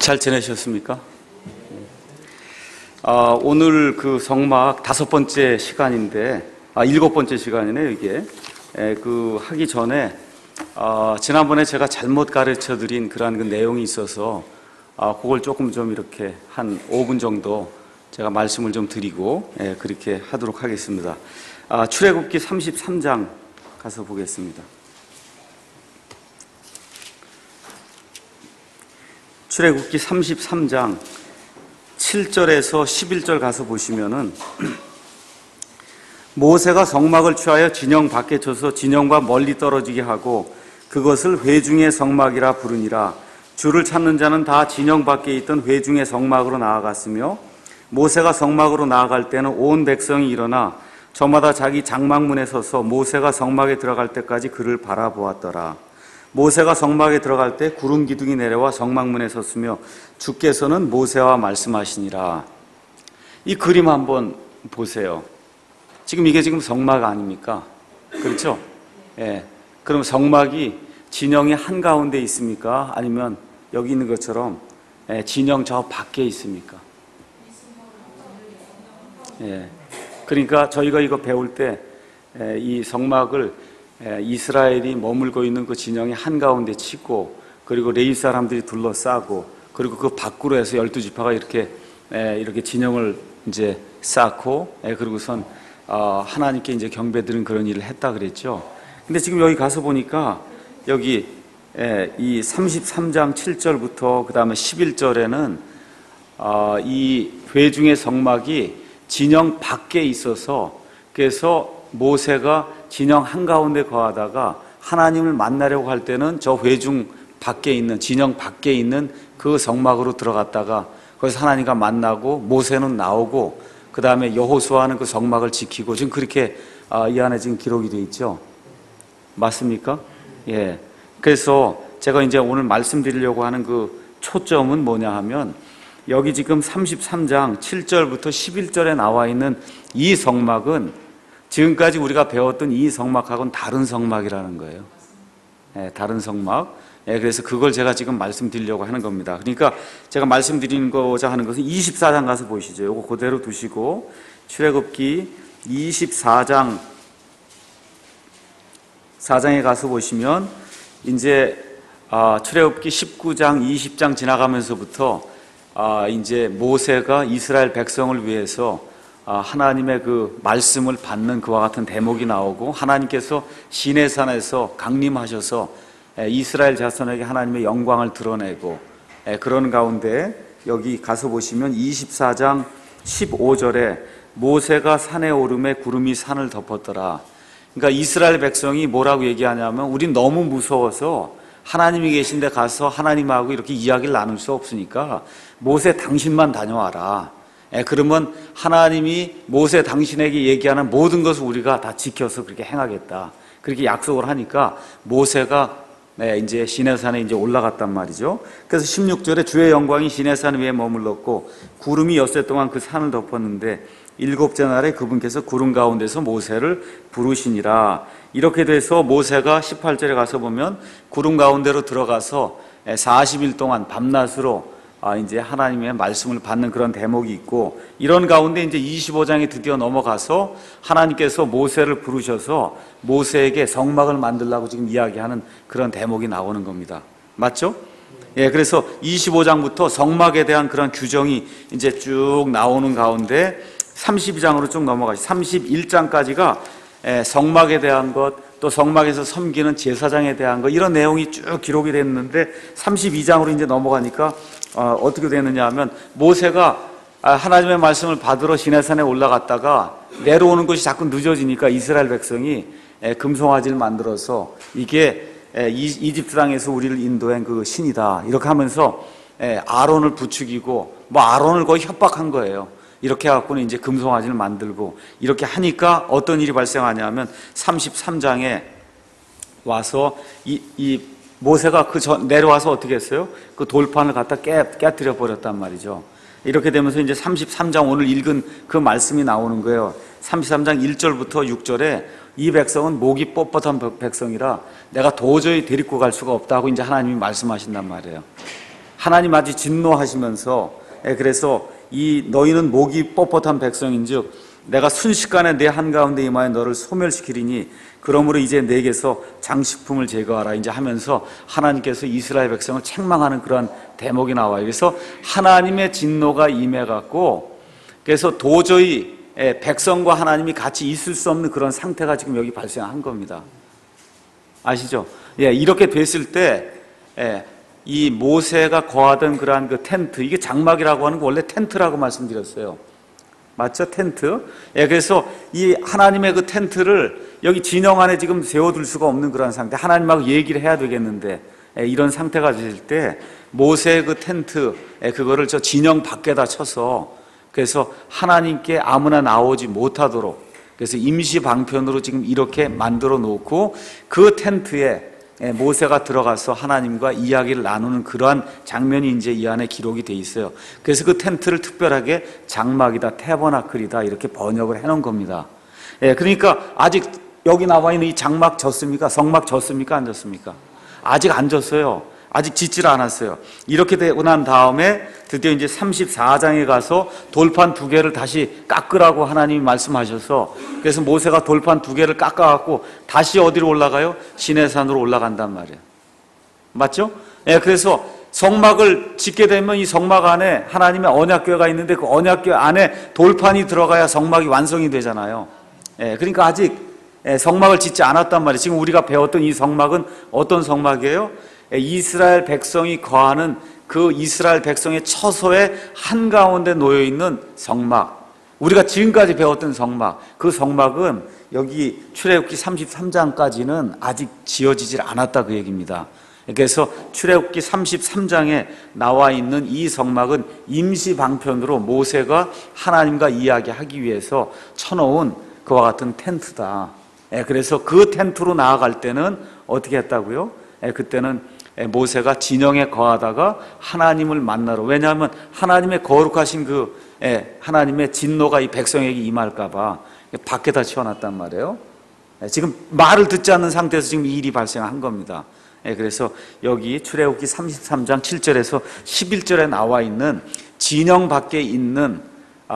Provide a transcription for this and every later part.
잘 지내셨습니까? 오늘 그 성막 5번째 시간인데, 7번째 시간이네요, 이게. 하기 전에, 지난번에 제가 잘못 가르쳐 드린 그러한 그 내용이 있어서, 그걸 조금 좀 이렇게 한 5분 정도 제가 말씀을 좀 드리고, 그렇게 하도록 하겠습니다. 출애굽기 33장 가서 보겠습니다. 출애굽기 33장 7절에서 11절 가서 보시면은 모세가 성막을 취하여 진영 밖에 쳐서 진영과 멀리 떨어지게 하고 그것을 회중의 성막이라 부르니라. 주를 찾는 자는 다 진영 밖에 있던 회중의 성막으로 나아갔으며 모세가 성막으로 나아갈 때는 온 백성이 일어나 저마다 자기 장막문에 서서 모세가 성막에 들어갈 때까지 그를 바라보았더라. 모세가 성막에 들어갈 때 구름 기둥이 내려와 성막문에 섰으며 주께서는 모세와 말씀하시니라. 이 그림 한번 보세요. 지금 이게 지금 성막 아닙니까? 그렇죠? 예. 그럼 성막이 진영의 한가운데 있습니까? 아니면 여기 있는 것처럼 진영 저 밖에 있습니까? 예. 그러니까 저희가 이거 배울 때 이 성막을 이스라엘이 머물고 있는 그 진영의 한가운데 치고 그리고 레위 사람들이 둘러싸고 그리고 그 밖으로 해서 12지파가 이렇게 진영을 이제 쌓고 그리고선 하나님께 이제 경배드리는 그런 일을 했다 그랬죠. 근데 지금 여기 가서 보니까 여기 이 33장 7절부터 그 다음에 11절에는 이 회중의 성막이 진영 밖에 있어서 그래서 모세가 진영 한가운데 거하다가 하나님을 만나려고 할 때는 저 회중 밖에 있는 진영 밖에 있는 그 성막으로 들어갔다가 거기서 하나님과 만나고 모세는 나오고 그 다음에 여호수아는 그 성막을 지키고 지금 그렇게 이 안에 지금 기록이 되어 있죠. 맞습니까? 예. 그래서 제가 이제 오늘 말씀드리려고 하는 그 초점은 뭐냐 하면 여기 지금 33장 7절부터 11절에 나와 있는 이 성막은 지금까지 우리가 배웠던 이 성막하고는 다른 성막이라는 거예요. 다른 성막. 그래서 그걸 제가 지금 말씀드리려고 하는 겁니다. 그러니까 제가 말씀드리고자 하는 것은 24장 가서 보시죠. 이거 그대로 두시고 출애굽기 24장 4장에 가서 보시면 이제 출애굽기 19장, 20장 지나가면서부터 이제 모세가 이스라엘 백성을 위해서 하나님의 그 말씀을 받는 그와 같은 대목이 나오고 하나님께서 시내산에서 강림하셔서 이스라엘 자손에게 하나님의 영광을 드러내고 그런 가운데 여기 가서 보시면 24장 15절에 모세가 산에 오르매 구름이 산을 덮었더라. 그러니까 이스라엘 백성이 뭐라고 얘기하냐면 우린 너무 무서워서 하나님이 계신 데 가서 하나님하고 이렇게 이야기를 나눌 수 없으니까 모세 당신만 다녀와라. 그러면 하나님이 모세 당신에게 얘기하는 모든 것을 우리가 다 지켜서 그렇게 행하겠다. 그렇게 약속을 하니까 모세가 이제 시내산에 이제 올라갔단 말이죠. 그래서 16절에 주의 영광이 시내산 위에 머물렀고 구름이 엿새 동안 그 산을 덮었는데 7째 날에 그분께서 구름 가운데서 모세를 부르시니라. 이렇게 돼서 모세가 18절에 가서 보면 구름 가운데로 들어가서 40일 동안 밤낮으로 이제 하나님의 말씀을 받는 그런 대목이 있고 이런 가운데 이제 25장에 드디어 넘어가서 하나님께서 모세를 부르셔서 모세에게 성막을 만들라고 지금 이야기하는 그런 대목이 나오는 겁니다. 맞죠? 그래서 25장부터 성막에 대한 그런 규정이 이제 쭉 나오는 가운데 32장으로 쭉 넘어가시 31장까지가 성막에 대한 것, 또 성막에서 섬기는 제사장에 대한 것 이런 내용이 쭉 기록이 됐는데 32장으로 이제 넘어가니까 어떻게 되느냐 하면 모세가 하나님의 말씀을 받으러 시내산에 올라갔다가 내려오는 것이 자꾸 늦어지니까 이스라엘 백성이 금송아지를 만들어서 이게 이집트 땅에서 우리를 인도한 그 신이다 이렇게 하면서 아론을 부추기고 아론을 거의 협박한 거예요. 이렇게 해갖고는 이제 금송아지를 만들고 이렇게 하니까 어떤 일이 발생하냐면 33장에 와서 이 모세가 내려와서 어떻게 했어요? 그 돌판을 갖다 깨뜨려 버렸단 말이죠. 이렇게 되면서 이제 33장 오늘 읽은 그 말씀이 나오는 거예요. 33장 1절부터 6절에 이 백성은 목이 뻣뻣한 백성이라 내가 도저히 데리고 갈 수가 없다고 이제 하나님이 말씀하신단 말이에요. 하나님 아주 진노하시면서 그래서 이 너희는 목이 뻣뻣한 백성인즉 내가 순식간에 내 한가운데 임하여 너를 소멸시키리니 그러므로 이제 내게서 장식품을 제거하라 이제 하면서 하나님께서 이스라엘 백성을 책망하는 그러한 대목이 나와요. 그래서 하나님의 진노가 임해갖고 그래서 도저히 백성과 하나님이 같이 있을 수 없는 그런 상태가 지금 여기 발생한 겁니다. 아시죠? 이렇게 됐을 때 이 모세가 거하던 그러한 그 텐트, 이게 장막이라고 하는 거 원래 텐트라고 말씀드렸어요. 맞죠? 텐트. 그래서 이 하나님의 그 텐트를 여기 진영 안에 지금 세워둘 수가 없는 그런 상태. 하나님하고 얘기를 해야 되겠는데 이런 상태가 됐을 때 모세의 그 텐트 그거를 저 진영 밖에다 쳐서 그래서 하나님께 아무나 나오지 못하도록 그래서 임시 방편으로 지금 이렇게 만들어 놓고 그 텐트에 모세가 들어가서 하나님과 이야기를 나누는 그러한 장면이 이제 이 안에 기록이 돼 있어요. 그래서 그 텐트를 특별하게 장막이다, 태버나클이다 이렇게 번역을 해놓은 겁니다. 그러니까 아직 여기 나와 있는 이 장막 졌습니까? 성막 졌습니까? 안 졌습니까? 아직 안 졌어요. 아직 짓질 않았어요. 이렇게 되고 난 다음에 드디어 이제 34장에 가서 돌판 2개를 다시 깎으라고 하나님이 말씀하셔서 그래서 모세가 돌판 2개를 깎아갖고 다시 어디로 올라가요? 시내산으로 올라간단 말이에요. 맞죠? 그래서 성막을 짓게 되면 이 성막 안에 하나님의 언약궤가 있는데 그 언약궤 안에 돌판이 들어가야 성막이 완성이 되잖아요. 그러니까 아직 성막을 짓지 않았단 말이에요. 지금 우리가 배웠던 이 성막은 어떤 성막이에요? 이스라엘 백성이 거하는 그 이스라엘 백성의 처소의 한가운데 놓여있는 성막, 우리가 지금까지 배웠던 성막, 그 성막은 여기 출애굽기 33장까지는 아직 지어지질 않았다 그 얘기입니다. 그래서 출애굽기 33장에 나와 있는 이 성막은 임시 방편으로 모세가 하나님과 이야기하기 위해서 쳐놓은 그와 같은 텐트다. 그래서 그 텐트로 나아갈 때는 어떻게 했다고요? 그때는 모세가 진영에 거하다가 하나님을 만나러, 왜냐하면 하나님의 거룩하신 그 하나님의 진노가 이 백성에게 임할까봐 밖에다 치워놨단 말이에요. 지금 말을 듣지 않는 상태에서 지금 이 일이 발생한 겁니다. 그래서 여기 출애굽기 33장 7절에서 11절에 나와 있는 진영 밖에 있는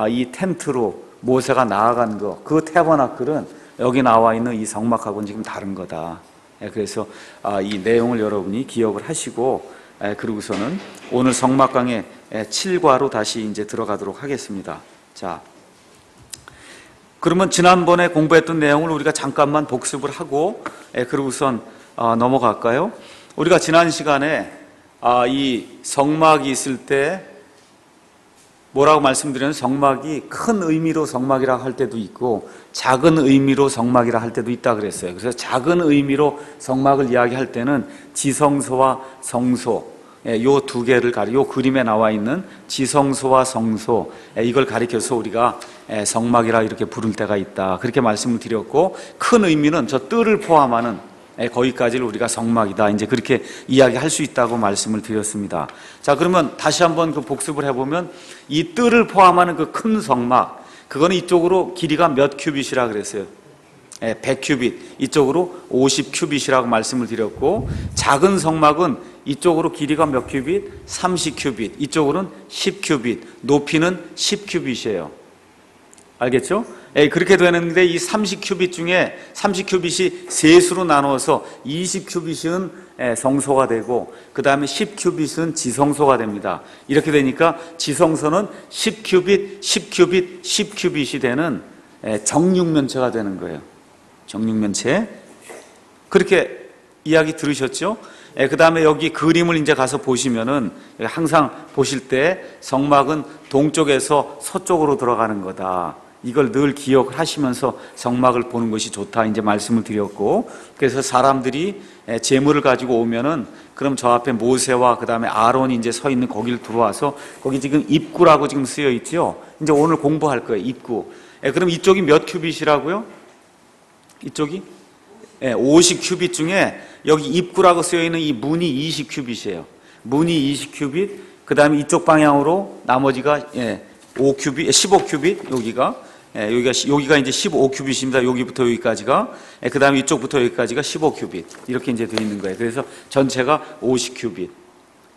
이 텐트로 모세가 나아간 거, 그 태버나클은 여기 나와 있는 이 성막하고는 지금 다른 거다. 그래서 이 내용을 여러분이 기억을 하시고 그러고서는 오늘 성막 강의 7과로 다시 이제 들어가도록 하겠습니다. 자, 그러면 지난번에 공부했던 내용을 우리가 잠깐만 복습을 하고 그러고선 넘어갈까요? 우리가 지난 시간에 이 성막이 있을 때 뭐라고 말씀드렸는데 성막이 큰 의미로 성막이라 할 때도 있고 작은 의미로 성막이라 할 때도 있다 그랬어요. 그래서 작은 의미로 성막을 이야기할 때는 지성소와 성소, 요 2개를 요 그림에 나와 있는 지성소와 성소, 이걸 가리켜서 우리가 성막이라 이렇게 부를 때가 있다 그렇게 말씀을 드렸고, 큰 의미는 저 뜰을 포함하는 거기까지를 우리가 성막이다 이제 그렇게 이야기할 수 있다고 말씀을 드렸습니다. 자, 그러면 다시 한번 그 복습을 해보면 이 뜰을 포함하는 그 큰 성막, 그거는 이쪽으로 길이가 몇 큐빗이라 그랬어요? 100큐빗, 이쪽으로 50큐빗이라고 말씀을 드렸고, 작은 성막은 이쪽으로 길이가 몇 큐빗? 30큐빗, 이쪽으로는 10큐빗, 높이는 10큐빗이에요. 알겠죠? 그렇게 되는데 이 30큐빗 중에 30큐빗이 셋으로 나누어서 20큐빗은 성소가 되고 그 다음에 10큐빗은 지성소가 됩니다. 이렇게 되니까 지성소는 10큐빗, 10큐빗, 10큐빗이 되는 정육면체가 되는 거예요. 정육면체. 그렇게 이야기 들으셨죠? 그 다음에 여기 그림을 이제 가서 보시면은 항상 보실 때 성막은 동쪽에서 서쪽으로 들어가는 거다. 이걸 늘 기억을 하시면서 성막을 보는 것이 좋다 이제 말씀을 드렸고, 그래서 사람들이 제물을 가지고 오면은 그럼 저 앞에 모세와 그 다음에 아론이 이제 서 있는 거기를 들어와서 거기 지금 입구라고 지금 쓰여 있죠. 이제 오늘 공부할 거예요. 입구. 그럼 이쪽이 몇 큐빗이라고요? 이쪽이 50큐빗 중에 여기 입구라고 쓰여 있는 이 문이 20큐빗이에요. 문이 20큐빗. 그 다음에 이쪽 방향으로 나머지가 5큐빗, 15큐빗 여기가 이제 15큐빗입니다. 여기부터 여기까지가. 그 다음에 이쪽부터 여기까지가 15큐빗. 이렇게 이제 되어 있는 거예요. 그래서 전체가 50큐빗.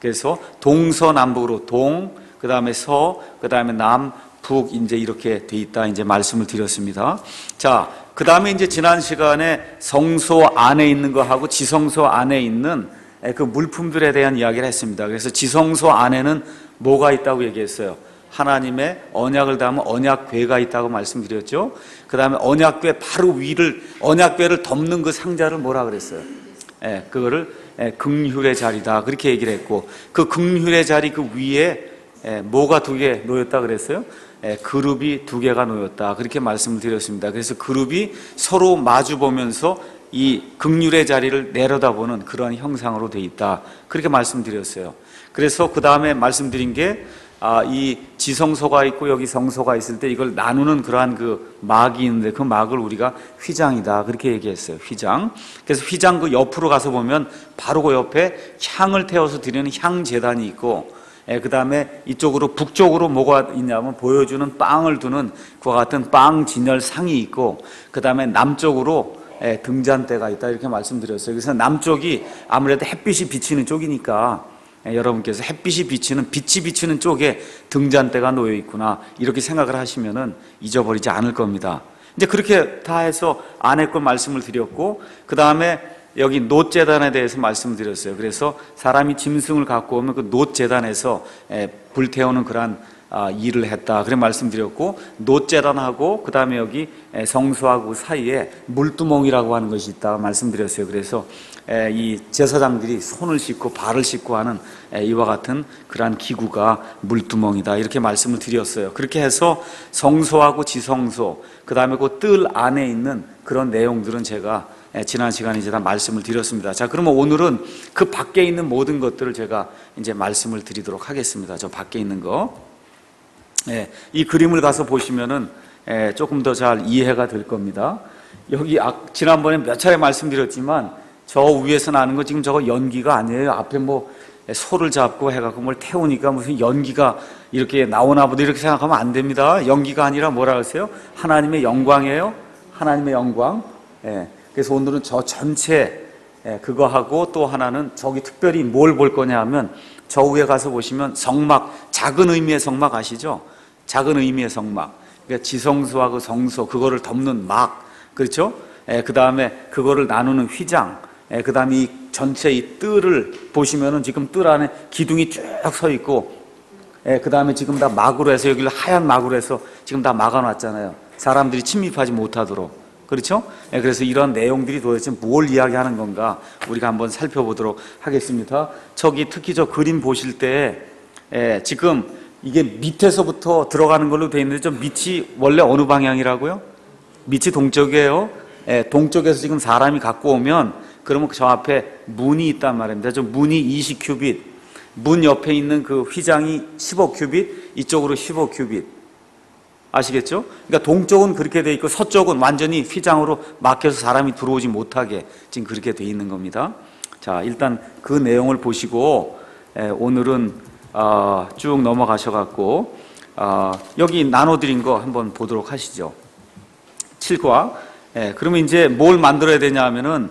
그래서 동서남북으로 동, 그 다음에 서, 그 다음에 남, 북 이제 이렇게 돼 있다 이제 말씀을 드렸습니다. 자, 그 다음에 이제 지난 시간에 성소 안에 있는 거하고 지성소 안에 있는 그 물품들에 대한 이야기를 했습니다. 그래서 지성소 안에는 뭐가 있다고 얘기했어요? 하나님의 언약을 담은 언약궤가 있다고 말씀드렸죠. 그 다음에 언약궤 바로 위를, 언약궤를 덮는 그 상자를 뭐라 그랬어요? 그거를 긍휼의 자리다 그렇게 얘기를 했고, 그 긍휼의 자리 그 위에 뭐가 두 개 놓였다 그랬어요? 그룹이 두 개가 놓였다 그렇게 말씀을 드렸습니다. 그래서 그룹이 서로 마주 보면서 이 긍휼의 자리를 내려다보는 그런 형상으로 돼 있다 그렇게 말씀드렸어요. 그래서 그 다음에 말씀드린 게 이 지성소가 있고 여기 성소가 있을 때 이걸 나누는 그러한 그 막이 있는데 그 막을 우리가 휘장이다 그렇게 얘기했어요. 휘장. 그래서 휘장 그 옆으로 가서 보면 바로 그 옆에 향을 태워서 드리는 향제단이 있고, 그 다음에 이쪽으로 북쪽으로 뭐가 있냐면 보여주는 빵을 두는 그와 같은 빵 진열상이 있고, 그 다음에 남쪽으로 등잔대가 있다 이렇게 말씀드렸어요. 그래서 남쪽이 아무래도 햇빛이 비치는 쪽이니까 여러분께서 햇빛이 비치는, 빛이 비치는 쪽에 등잔대가 놓여 있구나 이렇게 생각을 하시면은 잊어버리지 않을 겁니다. 이제 그렇게 다 해서 안에 걸 말씀을 드렸고, 그 다음에 여기 놋제단에 대해서 말씀을 드렸어요. 그래서 사람이 짐승을 갖고 오면 그 놋제단에서 불태우는 그러한 일을 했다 그래 말씀드렸고, 놋제단하고 그 다음에 여기 성소하고 사이에 물두멍이라고 하는 것이 있다 말씀드렸어요. 그래서 이 제사장들이 손을 씻고 발을 씻고 하는 이와 같은 그러한 기구가 물두멍이다 이렇게 말씀을 드렸어요. 그렇게 해서 성소하고 지성소, 그 다음에 그 뜰 안에 있는 그런 내용들은 제가 지난 시간에 이제 다 말씀을 드렸습니다. 자, 그러면 오늘은 그 밖에 있는 모든 것들을 제가 이제 말씀을 드리도록 하겠습니다. 저 밖에 있는 거. 이 그림을 가서 보시면은 조금 더 잘 이해가 될 겁니다. 여기 지난번에 몇 차례 말씀드렸지만 저 위에서 나는 거 지금 저거 연기가 아니에요. 앞에 뭐 소를 잡고 해갖고 뭘 태우니까 무슨 연기가 이렇게 나오나 보다 이렇게 생각하면 안 됩니다. 연기가 아니라 뭐라 하세요? 하나님의 영광이에요. 하나님의 영광. 그래서 오늘은 저 전체 그거 하고 또 하나는 저기 특별히 뭘 볼 거냐 하면 저 위에 가서 보시면 성막, 작은 의미의 성막 아시죠? 작은 의미의 성막. 그러니까 지성소와 그 성소 그거를 덮는 막, 그렇죠? 그 다음에 그거를 나누는 휘장, 그 다음에 이 전체 이 뜰을 보시면은 지금 뜰 안에 기둥이 쭉 서 있고, 그 다음에 지금 다 막으로 해서 여기를 하얀 막으로 해서 지금 다 막아놨잖아요. 사람들이 침입하지 못하도록. 그렇죠? 그래서 이런 내용들이 도대체 뭘 이야기하는 건가 우리가 한번 살펴보도록 하겠습니다. 저기 특히 저 그림 보실 때 지금 이게 밑에서부터 들어가는 걸로 되어 있는데 좀 밑이 원래 어느 방향이라고요? 밑이 동쪽이에요. 동쪽에서 지금 사람이 갖고 오면 그러면 저 앞에 문이 있단 말입니다. 저 문이 20큐빗, 문 옆에 있는 그 휘장이 15큐빗, 이쪽으로 15큐빗. 아시겠죠? 그러니까 동쪽은 그렇게 돼 있고 서쪽은 완전히 휘장으로 막혀서 사람이 들어오지 못하게 지금 그렇게 돼 있는 겁니다. 자, 일단 그 내용을 보시고 오늘은 쭉 넘어가셔갖고 여기 나눠드린 거 한번 보도록 하시죠. 7과. 그러면 이제 뭘 만들어야 되냐 하면은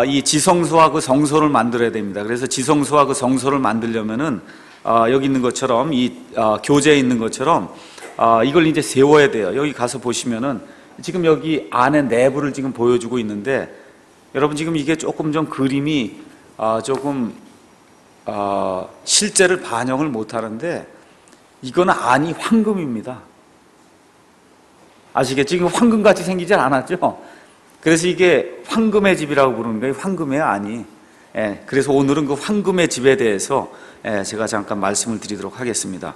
이 지성소와 그 성소를 만들어야 됩니다. 그래서 지성소와 그 성소를 만들려면은 여기 있는 것처럼 이 교재에 있는 것처럼 이걸 이제 세워야 돼요. 여기 가서 보시면은 지금 여기 안에 내부를 지금 보여주고 있는데 여러분 지금 이게 조금 좀 그림이 조금 실제를 반영을 못하는데 이거는 안이 황금입니다. 아시겠죠? 지금 황금같이 생기지 않았죠? 그래서 이게 황금의 집이라고 부르는 거예요. 황금의 안이. 그래서 오늘은 그 황금의 집에 대해서 제가 잠깐 말씀을 드리도록 하겠습니다.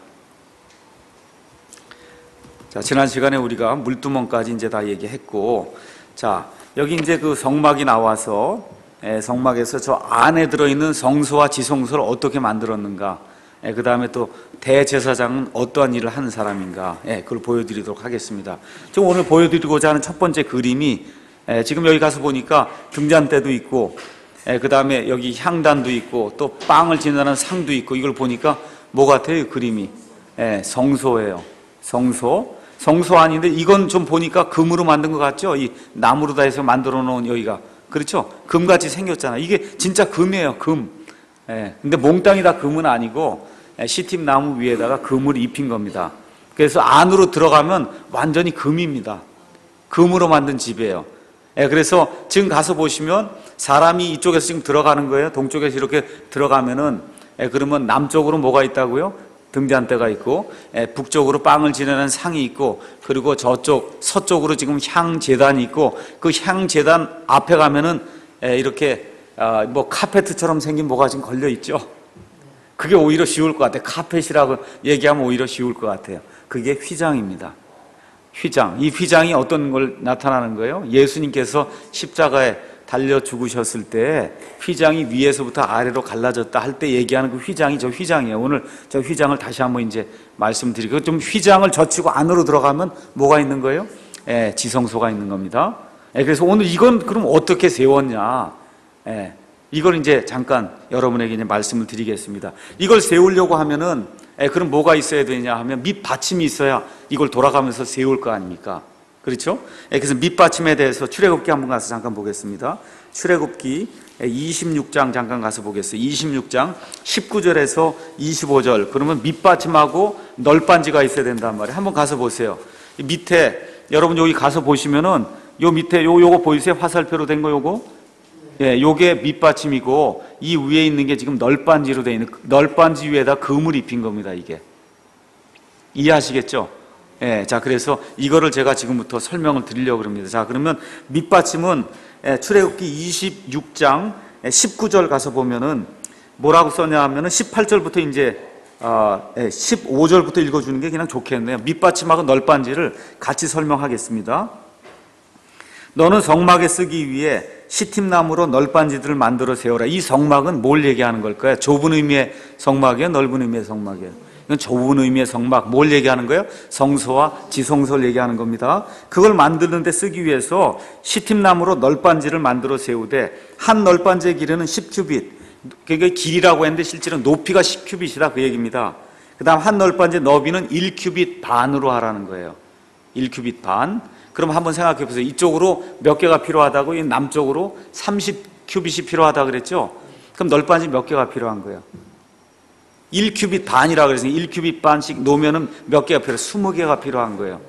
자, 지난 시간에 우리가 물두멍까지 이제 다 얘기했고, 자, 여기 이제 그 성막이 나와서 성막에서 저 안에 들어있는 성소와 지성소를 어떻게 만들었는가, 그 다음에 또 대제사장은 어떠한 일을 하는 사람인가, 그걸 보여드리도록 하겠습니다. 지금 오늘 보여드리고자 하는 첫 번째 그림이 지금 여기 가서 보니까 등잔대도 있고, 그 다음에 여기 향단도 있고, 또 빵을 지내는 상도 있고, 이걸 보니까 뭐 같아요? 그림이 성소예요. 성소 아닌데 이건 좀 보니까 금으로 만든 것 같죠? 이 나무로 다 해서 만들어 놓은 여기가, 그렇죠? 금같이 생겼잖아. 이게 진짜 금이에요. 금. 근데 몽땅이 다 금은 아니고 시팀 나무 위에다가 금을 입힌 겁니다. 그래서 안으로 들어가면 완전히 금입니다. 금으로 만든 집이에요. 그래서 지금 가서 보시면 사람이 이쪽에서 지금 들어가는 거예요. 동쪽에서 이렇게 들어가면은 그러면 남쪽으로 뭐가 있다고요? 등잔대가 있고, 북쪽으로 빵을 지내는 상이 있고, 그리고 저쪽 서쪽으로 지금 향재단이 있고, 그 향재단 앞에 가면은 이렇게 뭐 카페트처럼 생긴 뭐가 지금 걸려 있죠. 그게 오히려 쉬울 것 같아요. 카펫이라고 얘기하면 오히려 쉬울 것 같아요. 그게 휘장입니다. 휘장. 이 휘장이 어떤 걸 나타나는 거예요? 예수님께서 십자가에 달려 죽으셨을 때 휘장이 위에서부터 아래로 갈라졌다 할 때 얘기하는 그 휘장이 저 휘장이에요. 오늘 저 휘장을 다시 한번 이제 말씀드리고, 좀 휘장을 젖히고 안으로 들어가면 뭐가 있는 거예요? 지성소가 있는 겁니다. 그래서 오늘 이건 그럼 어떻게 세웠냐? 이걸 이제 잠깐 여러분에게 이제 말씀을 드리겠습니다. 이걸 세우려고 하면은 그럼 뭐가 있어야 되냐 하면 밑받침이 있어야 이걸 돌아가면서 세울 거 아닙니까? 그렇죠? 그래서 밑받침에 대해서 출애굽기 한번 가서 잠깐 보겠습니다. 출애굽기 26장 잠깐 가서 보겠어요. 26장 19절에서 25절. 그러면 밑받침하고 널빤지가 있어야 된단 말이에요. 한번 가서 보세요. 밑에 여러분 여기 가서 보시면은 요 밑에 요거 보이세요? 화살표로 된 거 요거? 요게 밑받침이고 이 위에 있는 게 지금 널빤지로 되어 있는, 널빤지 위에다 금을 입힌 겁니다. 이게 이해하시겠죠? 자, 그래서 이거를 제가 지금부터 설명을 드리려고 합니다. 자, 그러면 밑받침은 출애굽기 26장 19절 가서 보면은 뭐라고 썼냐 하면은 18절부터 이제 15절부터 읽어주는 게 그냥 좋겠네요. 밑받침하고 널빤지를 같이 설명하겠습니다. 너는 성막에 쓰기 위해 시팀나무로 널빤지들을 만들어 세워라. 이 성막은 뭘 얘기하는 걸까요? 좁은 의미의 성막이에요? 넓은 의미의 성막이에요? 이건 좁은 의미의 성막. 뭘 얘기하는 거예요? 성소와 지성소를 얘기하는 겁니다. 그걸 만드는 데 쓰기 위해서 시팀나무로 널빤지를 만들어 세우되 한 널빤지의 길이는 10큐빗. 그게 길이라고 했는데 실제로 높이가 10큐빗이다 그 얘기입니다. 그 다음 한 널빤지의 너비는 1큐빗 반으로 하라는 거예요. 1큐빗 반. 그럼 한번 생각해 보세요. 이쪽으로 몇 개가 필요하다고? 이 남쪽으로 30큐빗이 필요하다 그랬죠? 그럼 널빤지 몇 개가 필요한 거예요? 1큐빗 반이라고 그래서 1큐빗 반씩 놓으면은 몇 개가 필요해요? 20개가 필요한 거예요.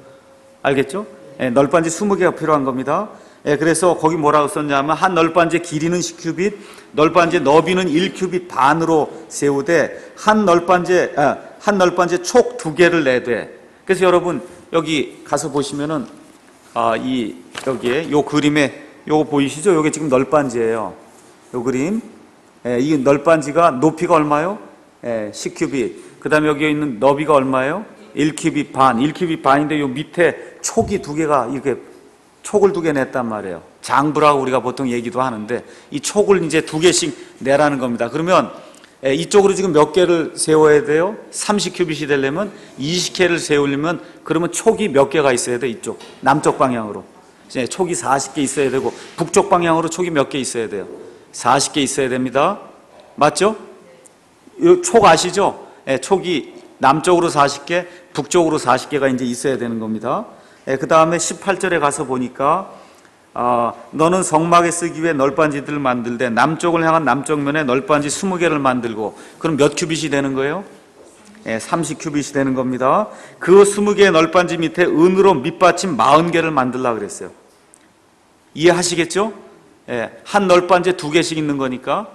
알겠죠? 널빤지 20개가 필요한 겁니다. 그래서 거기 뭐라고 썼냐면 한 널빤지의 길이는 10큐빗, 널빤지의 너비는 1큐빗 반으로 세우되 한 널빤지의 촉 2개를 내되. 그래서 여러분 여기 가서 보시면은 여기에 요 그림에 요거 보이시죠? 요게 지금 널빤지예요. 요 그림. 이 널빤지가 높이가 얼마요? 10큐빗. 그 다음에 여기에 있는 너비가 얼마예요? 1큐빗 반. 1큐빗 반인데 요 밑에 촉이 2개가 이렇게 촉을 2개 냈단 말이에요. 장부라고 우리가 보통 얘기도 하는데 이 촉을 이제 2개씩 내라는 겁니다. 그러면 이쪽으로 지금 몇 개를 세워야 돼요? 30큐빗이 되려면 20개를 세우려면 그러면 촉이 몇 개가 있어야 돼? 이쪽 남쪽 방향으로 촉이 40개 있어야 되고 북쪽 방향으로 촉이 몇 개 있어야 돼요? 40개 있어야 됩니다. 맞죠? 이 촉 아시죠? 촉이 남쪽으로 40개, 북쪽으로 40개가 이제 있어야 되는 겁니다. 그 다음에 18절에 가서 보니까 너는 성막에 쓰기 위해 널빤지들을 만들되 남쪽을 향한 남쪽 면에 널빤지 20개를 만들고. 그럼 몇 큐빗이 되는 거예요? 30큐빗이 되는 겁니다. 그 20개의 널빤지 밑에 은으로 밑받침 40개를 만들려고 그랬어요. 이해하시겠죠? 한 널빤지에 2개씩 있는 거니까.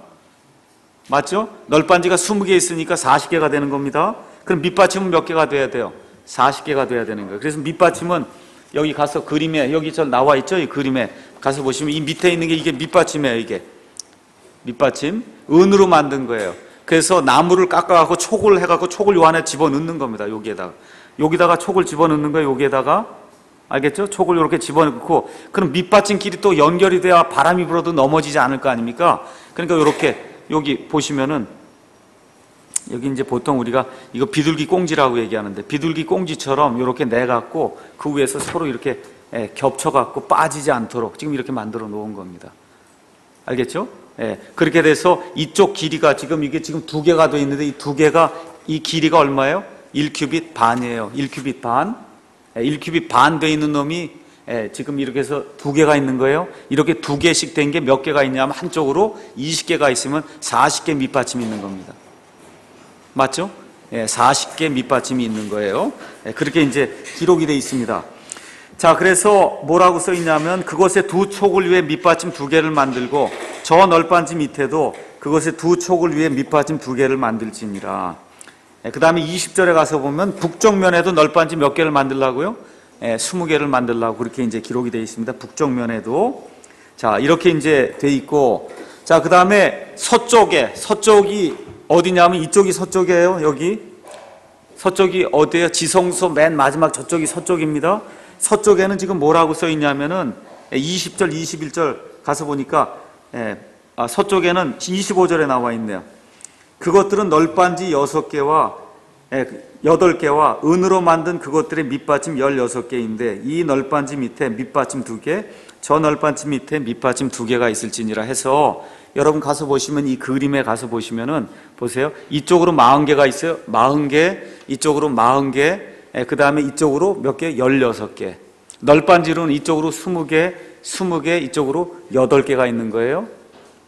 맞죠? 널빤지가 20개 있으니까 40개가 되는 겁니다. 그럼 밑받침은 몇 개가 돼야 돼요? 40개가 돼야 되는 거예요. 그래서 밑받침은 여기 가서 그림에 여기 저 나와 있죠? 이 그림에 가서 보시면 이 밑에 있는 게 이게 밑받침이에요. 이게 밑받침 은으로 만든 거예요. 그래서 나무를 깎아갖고 촉을 해갖고 촉을 요 안에 집어넣는 겁니다. 여기다가 촉을 집어넣는 거예요. 여기에다가 알겠죠? 촉을 이렇게 집어넣고 그럼 밑받침 길이 또 연결이 돼야 바람이 불어도 넘어지지 않을 거 아닙니까? 그러니까 이렇게 여기 보시면은 여기 이제 보통 우리가 이거 비둘기 꽁지라고 얘기하는데 비둘기 꽁지처럼 이렇게 내갖고 그 위에서 서로 이렇게 겹쳐갖고 빠지지 않도록 지금 이렇게 만들어 놓은 겁니다. 알겠죠? 그렇게 돼서 이쪽 길이가 지금 이게 지금 2개가 돼 있는데 이 2개가 이 길이가 얼마예요? 1큐빗 반이에요. 1큐빗 반. 1큐빗 반 돼 있는 놈이 지금 이렇게 해서 두 개가 있는 거예요. 이렇게 두 개씩 된 게 몇 개가 있냐면 한쪽으로 20개가 있으면 40개 밑받침이 있는 겁니다. 맞죠? 40개 밑받침이 있는 거예요. 그렇게 이제 기록이 되어 있습니다. 자, 그래서 뭐라고 써 있냐면 그것에 두 촉을 위해 밑받침 두 개를 만들고 저 널빤지 밑에도 그것에 두 촉을 위해 밑받침 두 개를 만들지니라. 그 다음에 20절에 가서 보면 북쪽면에도 널빤지 몇 개를 만들라고요? 20개를 만들라고 그렇게 이제 기록이 되어 있습니다. 북쪽면에도. 자, 이렇게 이제 돼 있고. 자, 그 다음에 서쪽이 어디냐면 이쪽이 서쪽이에요. 여기. 서쪽이 어디예요? 지성소 맨 마지막 저쪽이 서쪽입니다. 서쪽에는 지금 뭐라고 써 있냐면은 20절, 21절 가서 보니까 서쪽에는 25절에 나와 있네요. 그것들은 널빤지 6개와 8개와 은으로 만든 그것들의 밑받침 16개인데 이 널빤지 밑에 밑받침 2개, 저 널빤지 밑에 밑받침 2개가 있을지니라 해서 여러분 가서 보시면 이 그림에 가서 보시면은 보세요. 이쪽으로 40개가 있어요. 40개, 이쪽으로 40개, 그 다음에 이쪽으로 몇 개? 16개. 널빤지로는 이쪽으로 20개, 20개, 이쪽으로 8개가 있는 거예요.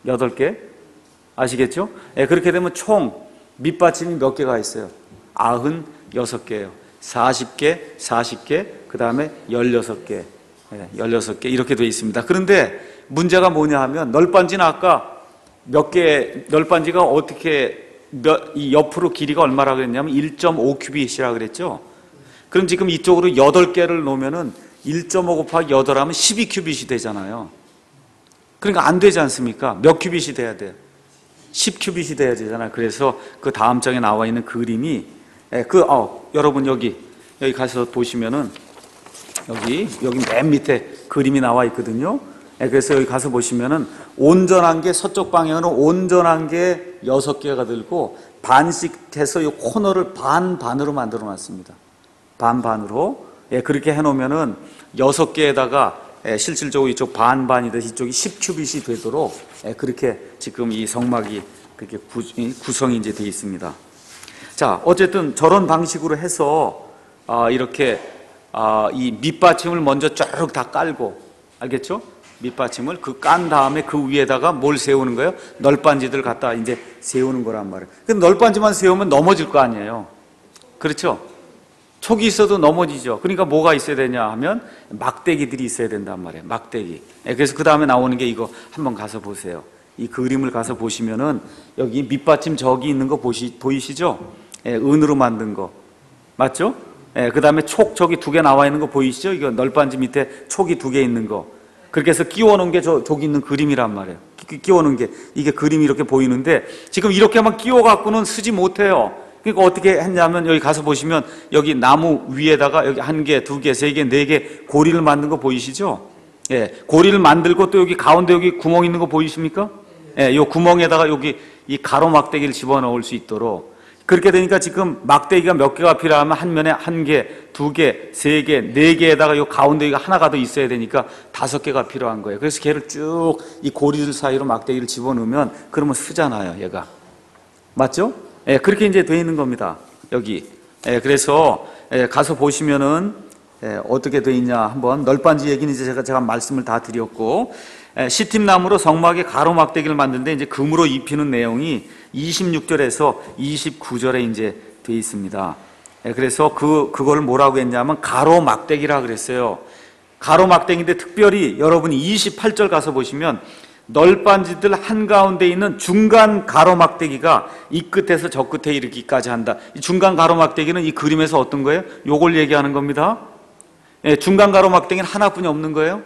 8개. 아시겠죠? 그렇게 되면 총 밑받침이 몇 개가 있어요? 96개예요. 40개, 40개, 그 다음에 16개. 16개 이렇게 되어 있습니다. 그런데 문제가 뭐냐 하면 널빤지는 아까 몇 개, 널빤지가 어떻게 이 옆으로 길이가 얼마라고 했냐면 1.5큐빗이라고 그랬죠? 그럼 지금 이쪽으로 8개를 놓으면은 1.5 곱하기 8 하면 12큐빗이 되잖아요. 그러니까 안 되지 않습니까? 몇 큐빗이 돼야 돼요? 10큐빗이 돼야 되잖아요. 그래서 그 다음 장에 나와 있는 그림이 여러분 여기 가서 보시면은 여기 맨 밑에 그림이 나와 있거든요. 그래서 여기 가서 보시면은 온전한 게 서쪽 방향으로 온전한 게 6개가 들고 반씩 해서 이 코너를 반으로 만들어 놨습니다. 반으로. 그렇게 해 놓으면은 6개에다가 실질적으로 이쪽 반이 돼서 이쪽이 10큐빗이 되도록 그렇게 지금 이 성막이 그렇게 구성이 이제 되어 있습니다. 자, 어쨌든 저런 방식으로 해서 이렇게 이 밑받침을 먼저 쭉 다 깔고, 알겠죠? 밑받침을 깐 다음에 그 위에다가 뭘 세우는 거예요? 널빤지들 갖다 이제 세우는 거란 말이에요. 근데 널빤지만 세우면 넘어질 거 아니에요. 그렇죠? 촉이 있어도 넘어지죠. 그러니까 뭐가 있어야 되냐 하면 막대기들이 있어야 된단 말이에요. 막대기. 그래서 그 다음에 나오는 게 이거 한번 가서 보세요. 이 그림을 가서 보시면은 여기 밑받침 저기 있는 거 보이시죠? 은으로 만든 거. 맞죠? 그 다음에 촉 저기 2개 나와 있는 거 보이시죠? 이거 널빤지 밑에 촉이 2개 있는 거. 그렇게 해서 끼워 놓은 게 저기 있는 그림이란 말이에요. 끼워 놓은 게 이게 그림이 이렇게 보이는데 지금 이렇게만 끼워 갖고는 쓰지 못해요. 그러니까 어떻게 했냐면 여기 가서 보시면 여기 나무 위에다가 여기 1개, 2개, 3개, 4개 고리를 만든 거 보이시죠? 고리를 만들고 또 여기 가운데 여기 구멍 있는 거 보이십니까? 이 구멍에다가 여기 이 가로 막대기를 집어넣을 수 있도록 그렇게 되니까 지금 막대기가 몇 개가 필요하면 한 면에 1개, 2개, 3개, 4개에다가 이 가운데 하나가 더 있어야 되니까 5개가 필요한 거예요. 그래서 걔를 쭉 이 고리들 사이로 막대기를 집어넣으면 그러면 쓰잖아요, 얘가. 맞죠? 그렇게 이제 되어 있는 겁니다. 여기. 그래서 가서 보시면은 어떻게 되어 있냐 한번 널빤지 얘기는 이제 제가 말씀을 다 드렸고 시팀나무로 성막에 가로 막대기를 만드는데 이제 금으로 입히는 내용이 26절에서 29절에 이제 되어 있습니다. 그래서 그걸 뭐라고 했냐면 가로 막대기라 그랬어요. 가로 막대기인데 특별히 여러분이 28절 가서 보시면 널빤지들 한가운데 있는 중간 가로막대기가 이 끝에서 저 끝에 이르기까지 한다. 이 중간 가로막대기는 이 그림에서 어떤 거예요? 요걸 얘기하는 겁니다. 중간 가로막대기는 하나뿐이 없는 거예요.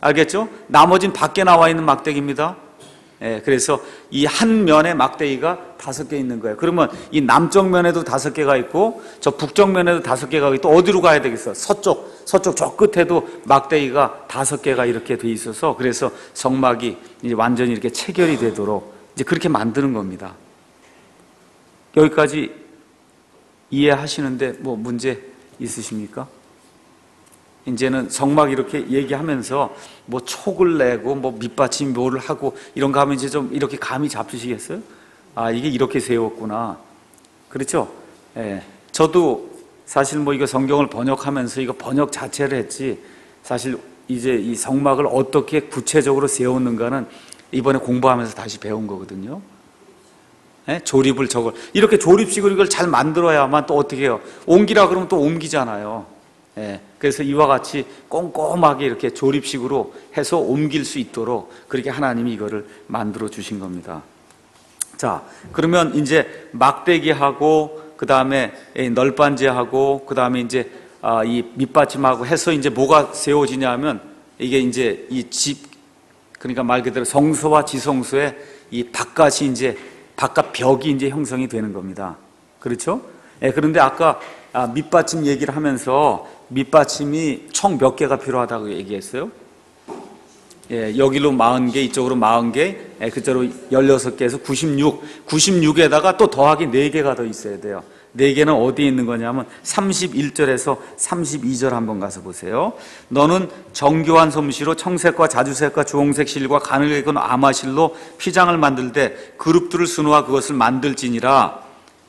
알겠죠? 나머지는 밖에 나와 있는 막대기입니다. 그래서 이 한 면에 막대기가 5개 있는 거예요. 그러면 이 남쪽 면에도 5개가 있고 저 북쪽 면에도 5개가 있고 또 어디로 가야 되겠어? 서쪽 저 끝에도 막대기가 5개가 이렇게 돼 있어서 그래서 성막이 이제 완전히 이렇게 체결이 되도록 이제 그렇게 만드는 겁니다. 여기까지 이해하시는데 뭐 문제 있으십니까? 이제는 성막 이렇게 얘기하면서 뭐 촉을 내고 뭐 밑받침 뭐를 하고 이런 거 하면 이제 좀 이렇게 감이 잡히시겠어요? 아, 이게 이렇게 세웠구나. 그렇죠? 저도 사실 뭐 이거 성경을 번역하면서 이거 번역 자체를 했지 사실 이제 이 성막을 어떻게 구체적으로 세우는가는 이번에 공부하면서 다시 배운 거거든요. 예? 조립을 저걸 이렇게 조립식으로 이걸 잘 만들어야만 또 어떻게 해요? 옮기라 그러면 또 옮기잖아요. 예. 그래서 이와 같이 꼼꼼하게 이렇게 조립식으로 해서 옮길 수 있도록 그렇게 하나님이 이거를 만들어 주신 겁니다. 자, 그러면 이제 막대기하고 그 다음에 널빤지하고 그 다음에 이제 이 밑받침하고 해서 이제 뭐가 세워지냐면 이게 이제 이 집, 그러니까 말 그대로 성소와 지성소의 이 바깥이 이제 바깥 벽이 이제 형성이 되는 겁니다. 그렇죠? 예, 그런데 아까 밑받침 얘기를 하면서 밑받침이 총 몇 개가 필요하다고 얘기했어요? 예, 여기로 40개, 이쪽으로 40개, 예, 그쪽으로 16개에서 96에다가 또 더하기 4개가 더 있어야 돼요. 4개는 어디에 있는 거냐면 31절에서 32절 한번 가서 보세요. 너는 정교한 솜씨로 청색과 자주색과 주홍색 실과 가늘게 건 아마실로 휘장을 만들되 그룹들을 수놓아 그것을 만들지니라.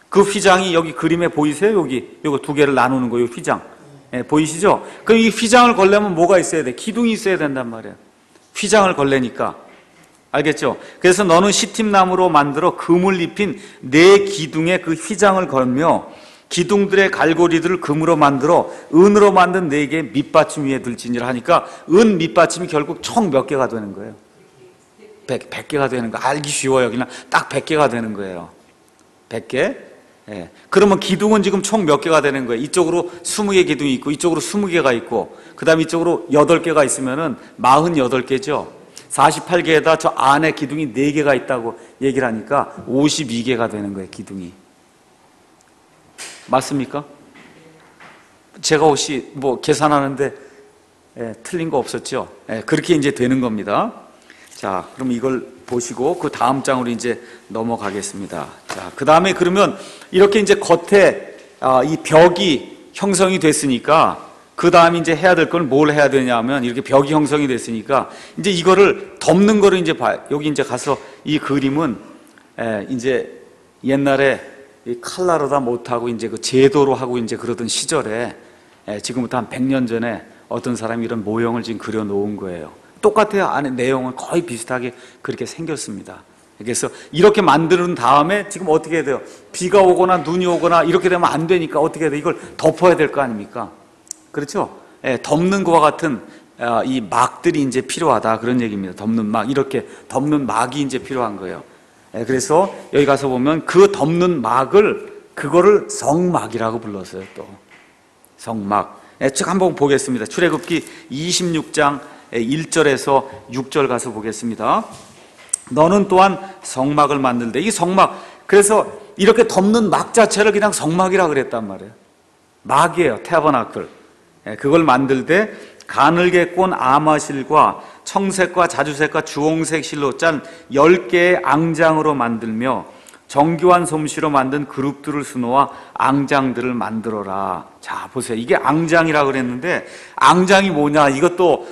그 휘장이 여기 그림에 보이세요? 여기 요거 2개를 나누는 거예요. 휘장. 예, 보이시죠? 그럼 이 휘장을 걸려면 뭐가 있어야 돼? 기둥이 있어야 된단 말이에요. 휘장을 걸려니까. 알겠죠? 그래서 너는 시팀나무로 만들어 금을 입힌 4기둥에 그 휘장을 걸며 기둥들의 갈고리들을 금으로 만들어 은으로 만든 4개의 밑받침 위에 둘지니라 하니까 은 밑받침이 결국 총 몇 개가 되는 거예요? 100개가 되는 거. 알기 쉬워요. 그냥 딱 100개가 되는 거예요. 100개? 예. 그러면 기둥은 지금 총 몇 개가 되는 거예요? 이쪽으로 20개 기둥이 있고 이쪽으로 20개가 있고 그 다음에 이쪽으로 8개가 있으면은 48개죠. 48개에다 저 안에 기둥이 4개가 있다고 얘기를 하니까 52개가 되는 거예요. 기둥이. 맞습니까? 제가 혹시 뭐 계산하는데 틀린 거 없었죠? 그렇게 이제 되는 겁니다. 자, 그럼 이걸 보시고 그 다음 장으로 이제 넘어가겠습니다. 자, 그 다음에 그러면 이렇게 이제 겉에 이 벽이 형성이 됐으니까 그 다음에 이제 해야 될 건 뭘 해야 되냐면 이렇게 벽이 형성이 됐으니까 이제 이거를 덮는 거를 이제 봐요. 여기 이제 가서 이 그림은 이제 옛날에 이 칼라로 다 못하고 이제 그 제도로 하고 이제 그러던 시절에 지금부터 한 100년 전에 어떤 사람이 이런 모형을 지금 그려 놓은 거예요. 똑같아요. 안에 내용은 거의 비슷하게 그렇게 생겼습니다. 그래서 이렇게 만든 다음에 지금 어떻게 해야 돼요? 비가 오거나 눈이 오거나 이렇게 되면 안 되니까 어떻게 해야 돼요? 이걸 덮어야 될 거 아닙니까? 그렇죠? 덮는 것과 같은 이 막들이 이제 필요하다 그런 얘기입니다. 덮는 막, 이렇게 덮는 막이 이제 필요한 거예요. 그래서 여기 가서 보면 그 덮는 막을 그거를 성막이라고 불렀어요. 또 성막. 쭉 한번 보겠습니다. 출애굽기 26장 1절에서 6절 가서 보겠습니다. 너는 또한 성막을 만들되, 이 성막, 그래서 이렇게 덮는 막 자체를 그냥 성막이라 그랬단 말이에요. 막이에요. 태버나클. 그걸 만들되 가늘게 꼰 아마실과 청색과 자주색과 주홍색 실로 짠 10개의 앙장으로 만들며 정교한 솜씨로 만든 그룹들을 수놓아 앙장들을 만들어라. 자, 보세요. 이게 앙장이라고 그랬는데 앙장이 뭐냐, 이것도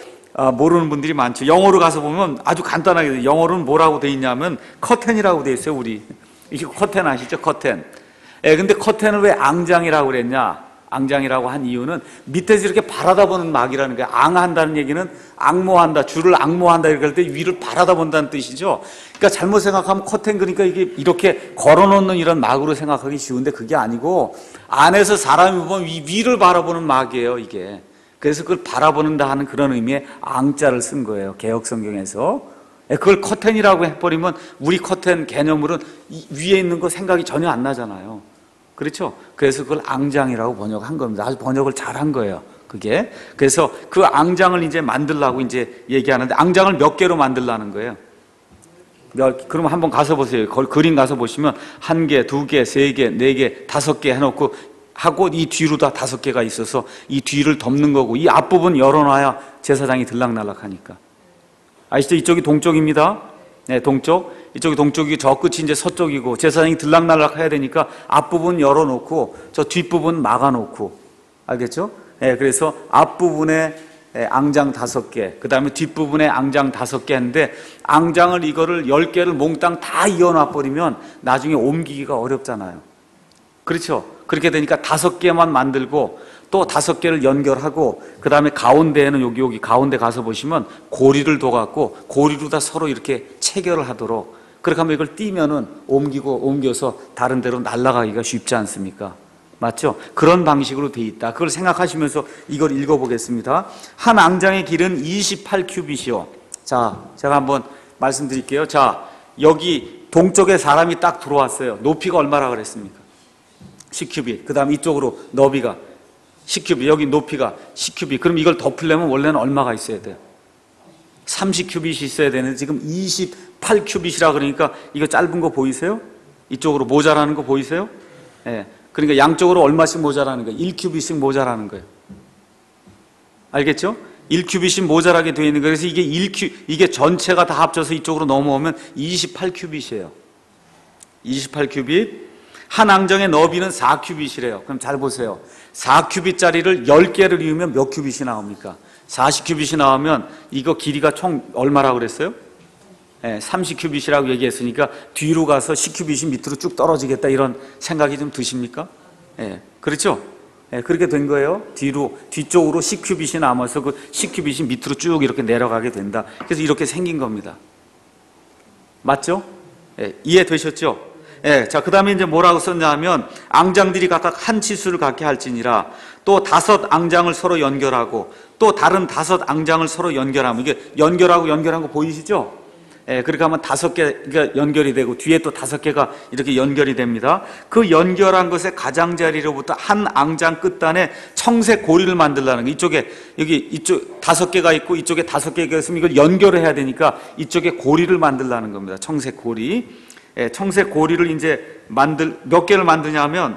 모르는 분들이 많죠. 영어로 가서 보면 아주 간단하게 영어로는 뭐라고 돼 있냐면 커튼이라고 돼 있어요. 우리 이게 커튼 아시죠? 커튼. 근데 커튼을 왜 앙장이라고 그랬냐? 앙장이라고 한 이유는 밑에서 이렇게 바라다 보는 막이라는 거예요. 앙한다는 얘기는 앙모한다, 줄을 앙모한다 이렇게 할 때 위를 바라다 본다는 뜻이죠. 그러니까 잘못 생각하면 커튼, 그러니까 이게 이렇게 걸어놓는 이런 막으로 생각하기 쉬운데 그게 아니고 안에서 사람이 보면 위를 바라보는 막이에요, 이게. 그래서 그걸 바라보는다 하는 그런 의미의 앙자를 쓴 거예요, 개역 성경에서. 그걸 커튼이라고 해버리면 우리 커튼 개념으로는 위에 있는 거 생각이 전혀 안 나잖아요. 그렇죠? 그래서 그걸 앙장이라고 번역한 겁니다. 아주 번역을 잘한 거예요, 그게. 그래서 그 앙장을 이제 만들라고 이제 얘기하는데 앙장을 몇 개로 만들라는 거예요? 그럼 한번 가서 보세요. 그림 가서 보시면 1개, 2개, 3개, 4개, 5개 해놓고 하고 이 뒤로 다 5개가 있어서 이 뒤를 덮는 거고 이 앞부분 열어놔야 제사장이 들락날락하니까. 아시죠? 이쪽이 동쪽입니다. 네, 동쪽. 이쪽이 동쪽이고 저 끝이 이제 서쪽이고 제사장이 들락날락 해야 되니까 앞부분 열어놓고 저 뒷부분 막아놓고. 알겠죠? 네, 그래서 앞부분에 앙장 5개, 그 다음에 뒷부분에 앙장 5개 했는데 앙장을 이거를 10개를 몽땅 다 이어놔버리면 나중에 옮기기가 어렵잖아요. 그렇죠? 그렇게 되니까 5개만 만들고 또 5개를 연결하고 그 다음에 가운데에는 여기 가운데 가서 보시면 고리를 둬갖고 고리로 다 서로 이렇게 체결을 하도록, 그렇게 하면 이걸 띄면은 옮겨서 다른 데로 날아가기가 쉽지 않습니까? 맞죠? 그런 방식으로 돼 있다. 그걸 생각하시면서 이걸 읽어보겠습니다. 한 앙장의 길은 28큐빗이요. 자, 제가 한번 말씀드릴게요. 자, 여기 동쪽에 사람이 딱 들어왔어요. 높이가 얼마라 그랬습니까? 10큐빗. 그 다음 이쪽으로 너비가 10큐빗, 여기 높이가 10큐빗. 그럼 이걸 덮으려면 원래는 얼마가 있어야 돼요? 30큐빗이 있어야 되는데 지금 28큐빗이라 그러니까 이거 짧은 거 보이세요? 이쪽으로 모자라는 거 보이세요? 예. 그러니까 양쪽으로 얼마씩 모자라는 거예요? 1큐빗씩 모자라는 거예요. 알겠죠? 1큐빗이 모자라게 되어 있는 거예요. 그래서 이게 전체가 다 합쳐서 이쪽으로 넘어오면 28큐빗이에요. 28큐빗. 한 앙정의 너비는 4큐빗이래요. 그럼 잘 보세요. 4큐빗짜리를 10개를 이으면 몇 큐빗이 나옵니까? 40큐빗이 나오면 이거 길이가 총 얼마라고 그랬어요? 30큐빗이라고 얘기했으니까 뒤로 가서 10큐빗이 밑으로 쭉 떨어지겠다, 이런 생각이 좀 드십니까? 그렇죠? 그렇게 된 거예요. 뒤쪽으로 10큐빗이 남아서 그 10큐빗이 밑으로 쭉 이렇게 내려가게 된다. 그래서 이렇게 생긴 겁니다. 맞죠? 이해되셨죠? 자, 그 다음에 이제 뭐라고 썼냐면, 앙장들이 각각 한 치수를 갖게 할지니라. 또 5 앙장을 서로 연결하고 또 다른 5 앙장을 서로 연결하면, 이게 연결한 거 보이시죠? 그렇게 하면 5개가 연결이 되고 뒤에 또 5개가 이렇게 연결이 됩니다. 그 연결한 것의 가장자리로부터 한 앙장 끝단에 청색 고리를 만들라는 거예요. 이쪽에 이쪽 5개가 있고 이쪽에 5개가 있으면 이걸 연결을 해야 되니까 이쪽에 고리를 만들라는 겁니다. 청색 고리. 청색 고리를 이제 몇 개를 만드냐면,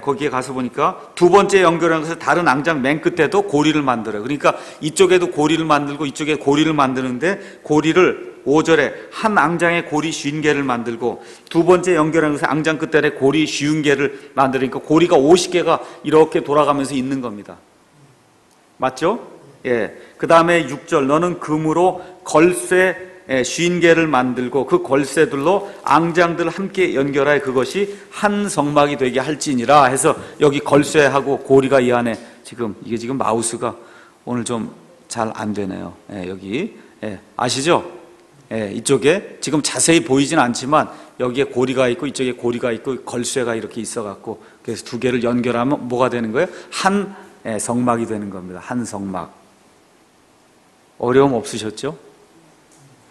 거기에 가서 보니까 두 번째 연결한 것을 다른 앙장 맨 끝에도 고리를 만들어요. 그러니까 이쪽에도 고리를 만들고 이쪽에 고리를 만드는데, 고리를 5절에 한 앙장에 고리 50개를 만들고 두 번째 연결한 것을 앙장 끝에 고리 50개를 만들으니까 고리가 50개가 이렇게 돌아가면서 있는 겁니다. 맞죠? 그 다음에 6절, 너는 금으로 걸쇠 50개를 만들고 그 걸쇠들로 앙장들을 함께 연결하여 그것이 한 성막이 되게 할지니라 해서, 여기 걸쇠하고 고리가 이 안에 이게 지금 마우스가 오늘 좀 잘 안 되네요. 여기 아시죠? 이쪽에 지금 자세히 보이진 않지만 여기에 고리가 있고 이쪽에 고리가 있고 걸쇠가 이렇게 있어 갖고, 그래서 2개를 연결하면 뭐가 되는 거예요? 한 성막이 되는 겁니다. 한 성막. 어려움 없으셨죠?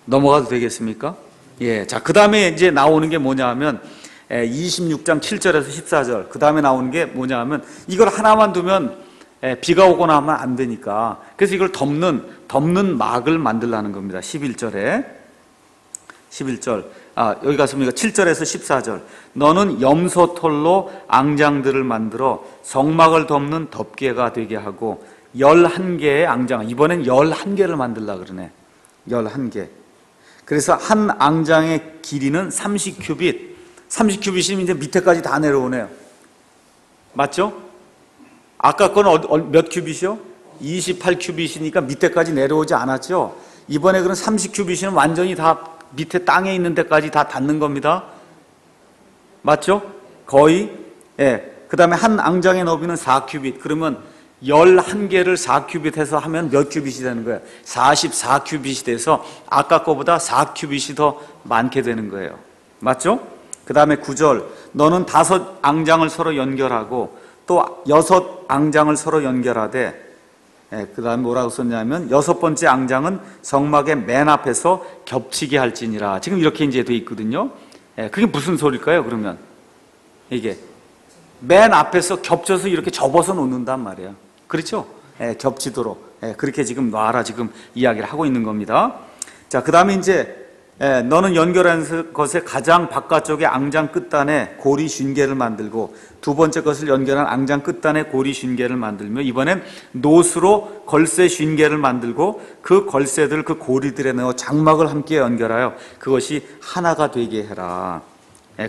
넘어가도 되겠습니까? 자, 그 다음에 이제 나오는 게 뭐냐 하면 26장 7절에서 14절, 그 다음에 나오는 게 뭐냐 하면, 이걸 하나만 두면 비가 오거나 하면 안 되니까, 그래서 이걸 덮는 막을 만들라는 겁니다. 11절, 여기 가서 보니까 7절에서 14절, 너는 염소털로 앙장들을 만들어 성막을 덮는 덮개가 되게 하고 11개의 앙장, 이번엔 11개를 만들라 그러네. 11개. 그래서 한 앙장의 길이는 30큐빗. 30큐빗이면 이제 밑에까지 다 내려오네요. 맞죠? 아까 건 몇 큐빗이요? 28큐빗이니까 밑에까지 내려오지 않았죠? 이번에 그런 30큐빗은 완전히 다 밑에 땅에 있는 데까지 다 닿는 겁니다. 맞죠? 거의. 그 다음에 한 앙장의 너비는 4큐빗. 그러면 11개를 4큐빗 해서 하면 몇 큐빗이 되는 거예요? 44큐빗이 돼서 아까 거보다 4큐빗이 더 많게 되는 거예요. 맞죠? 그 다음에 9절, 너는 5 앙장을 서로 연결하고 또 6 앙장을 서로 연결하되, 그 다음에 뭐라고 썼냐면 6번째 앙장은 성막의 맨 앞에서 겹치게 할지니라. 지금 이렇게 이제 돼 있거든요. 그게 무슨 소리일까요? 그러면 이게 맨 앞에서 겹쳐서 이렇게 접어서 놓는단 말이에요. 그렇죠? 겹치도록. 그렇게 지금 놔라, 지금 이야기를 하고 있는 겁니다. 자, 그 다음에 이제 너는 연결한 것의 가장 바깥쪽에 앙장 끝단에 고리 50개를 만들고 두 번째 것을 연결한 앙장 끝단에 고리 50개를 만들며, 이번엔 노수로 걸쇠 50개를 만들고 그 걸쇠들 그 고리들에 넣어 장막을 함께 연결하여 그것이 하나가 되게 해라.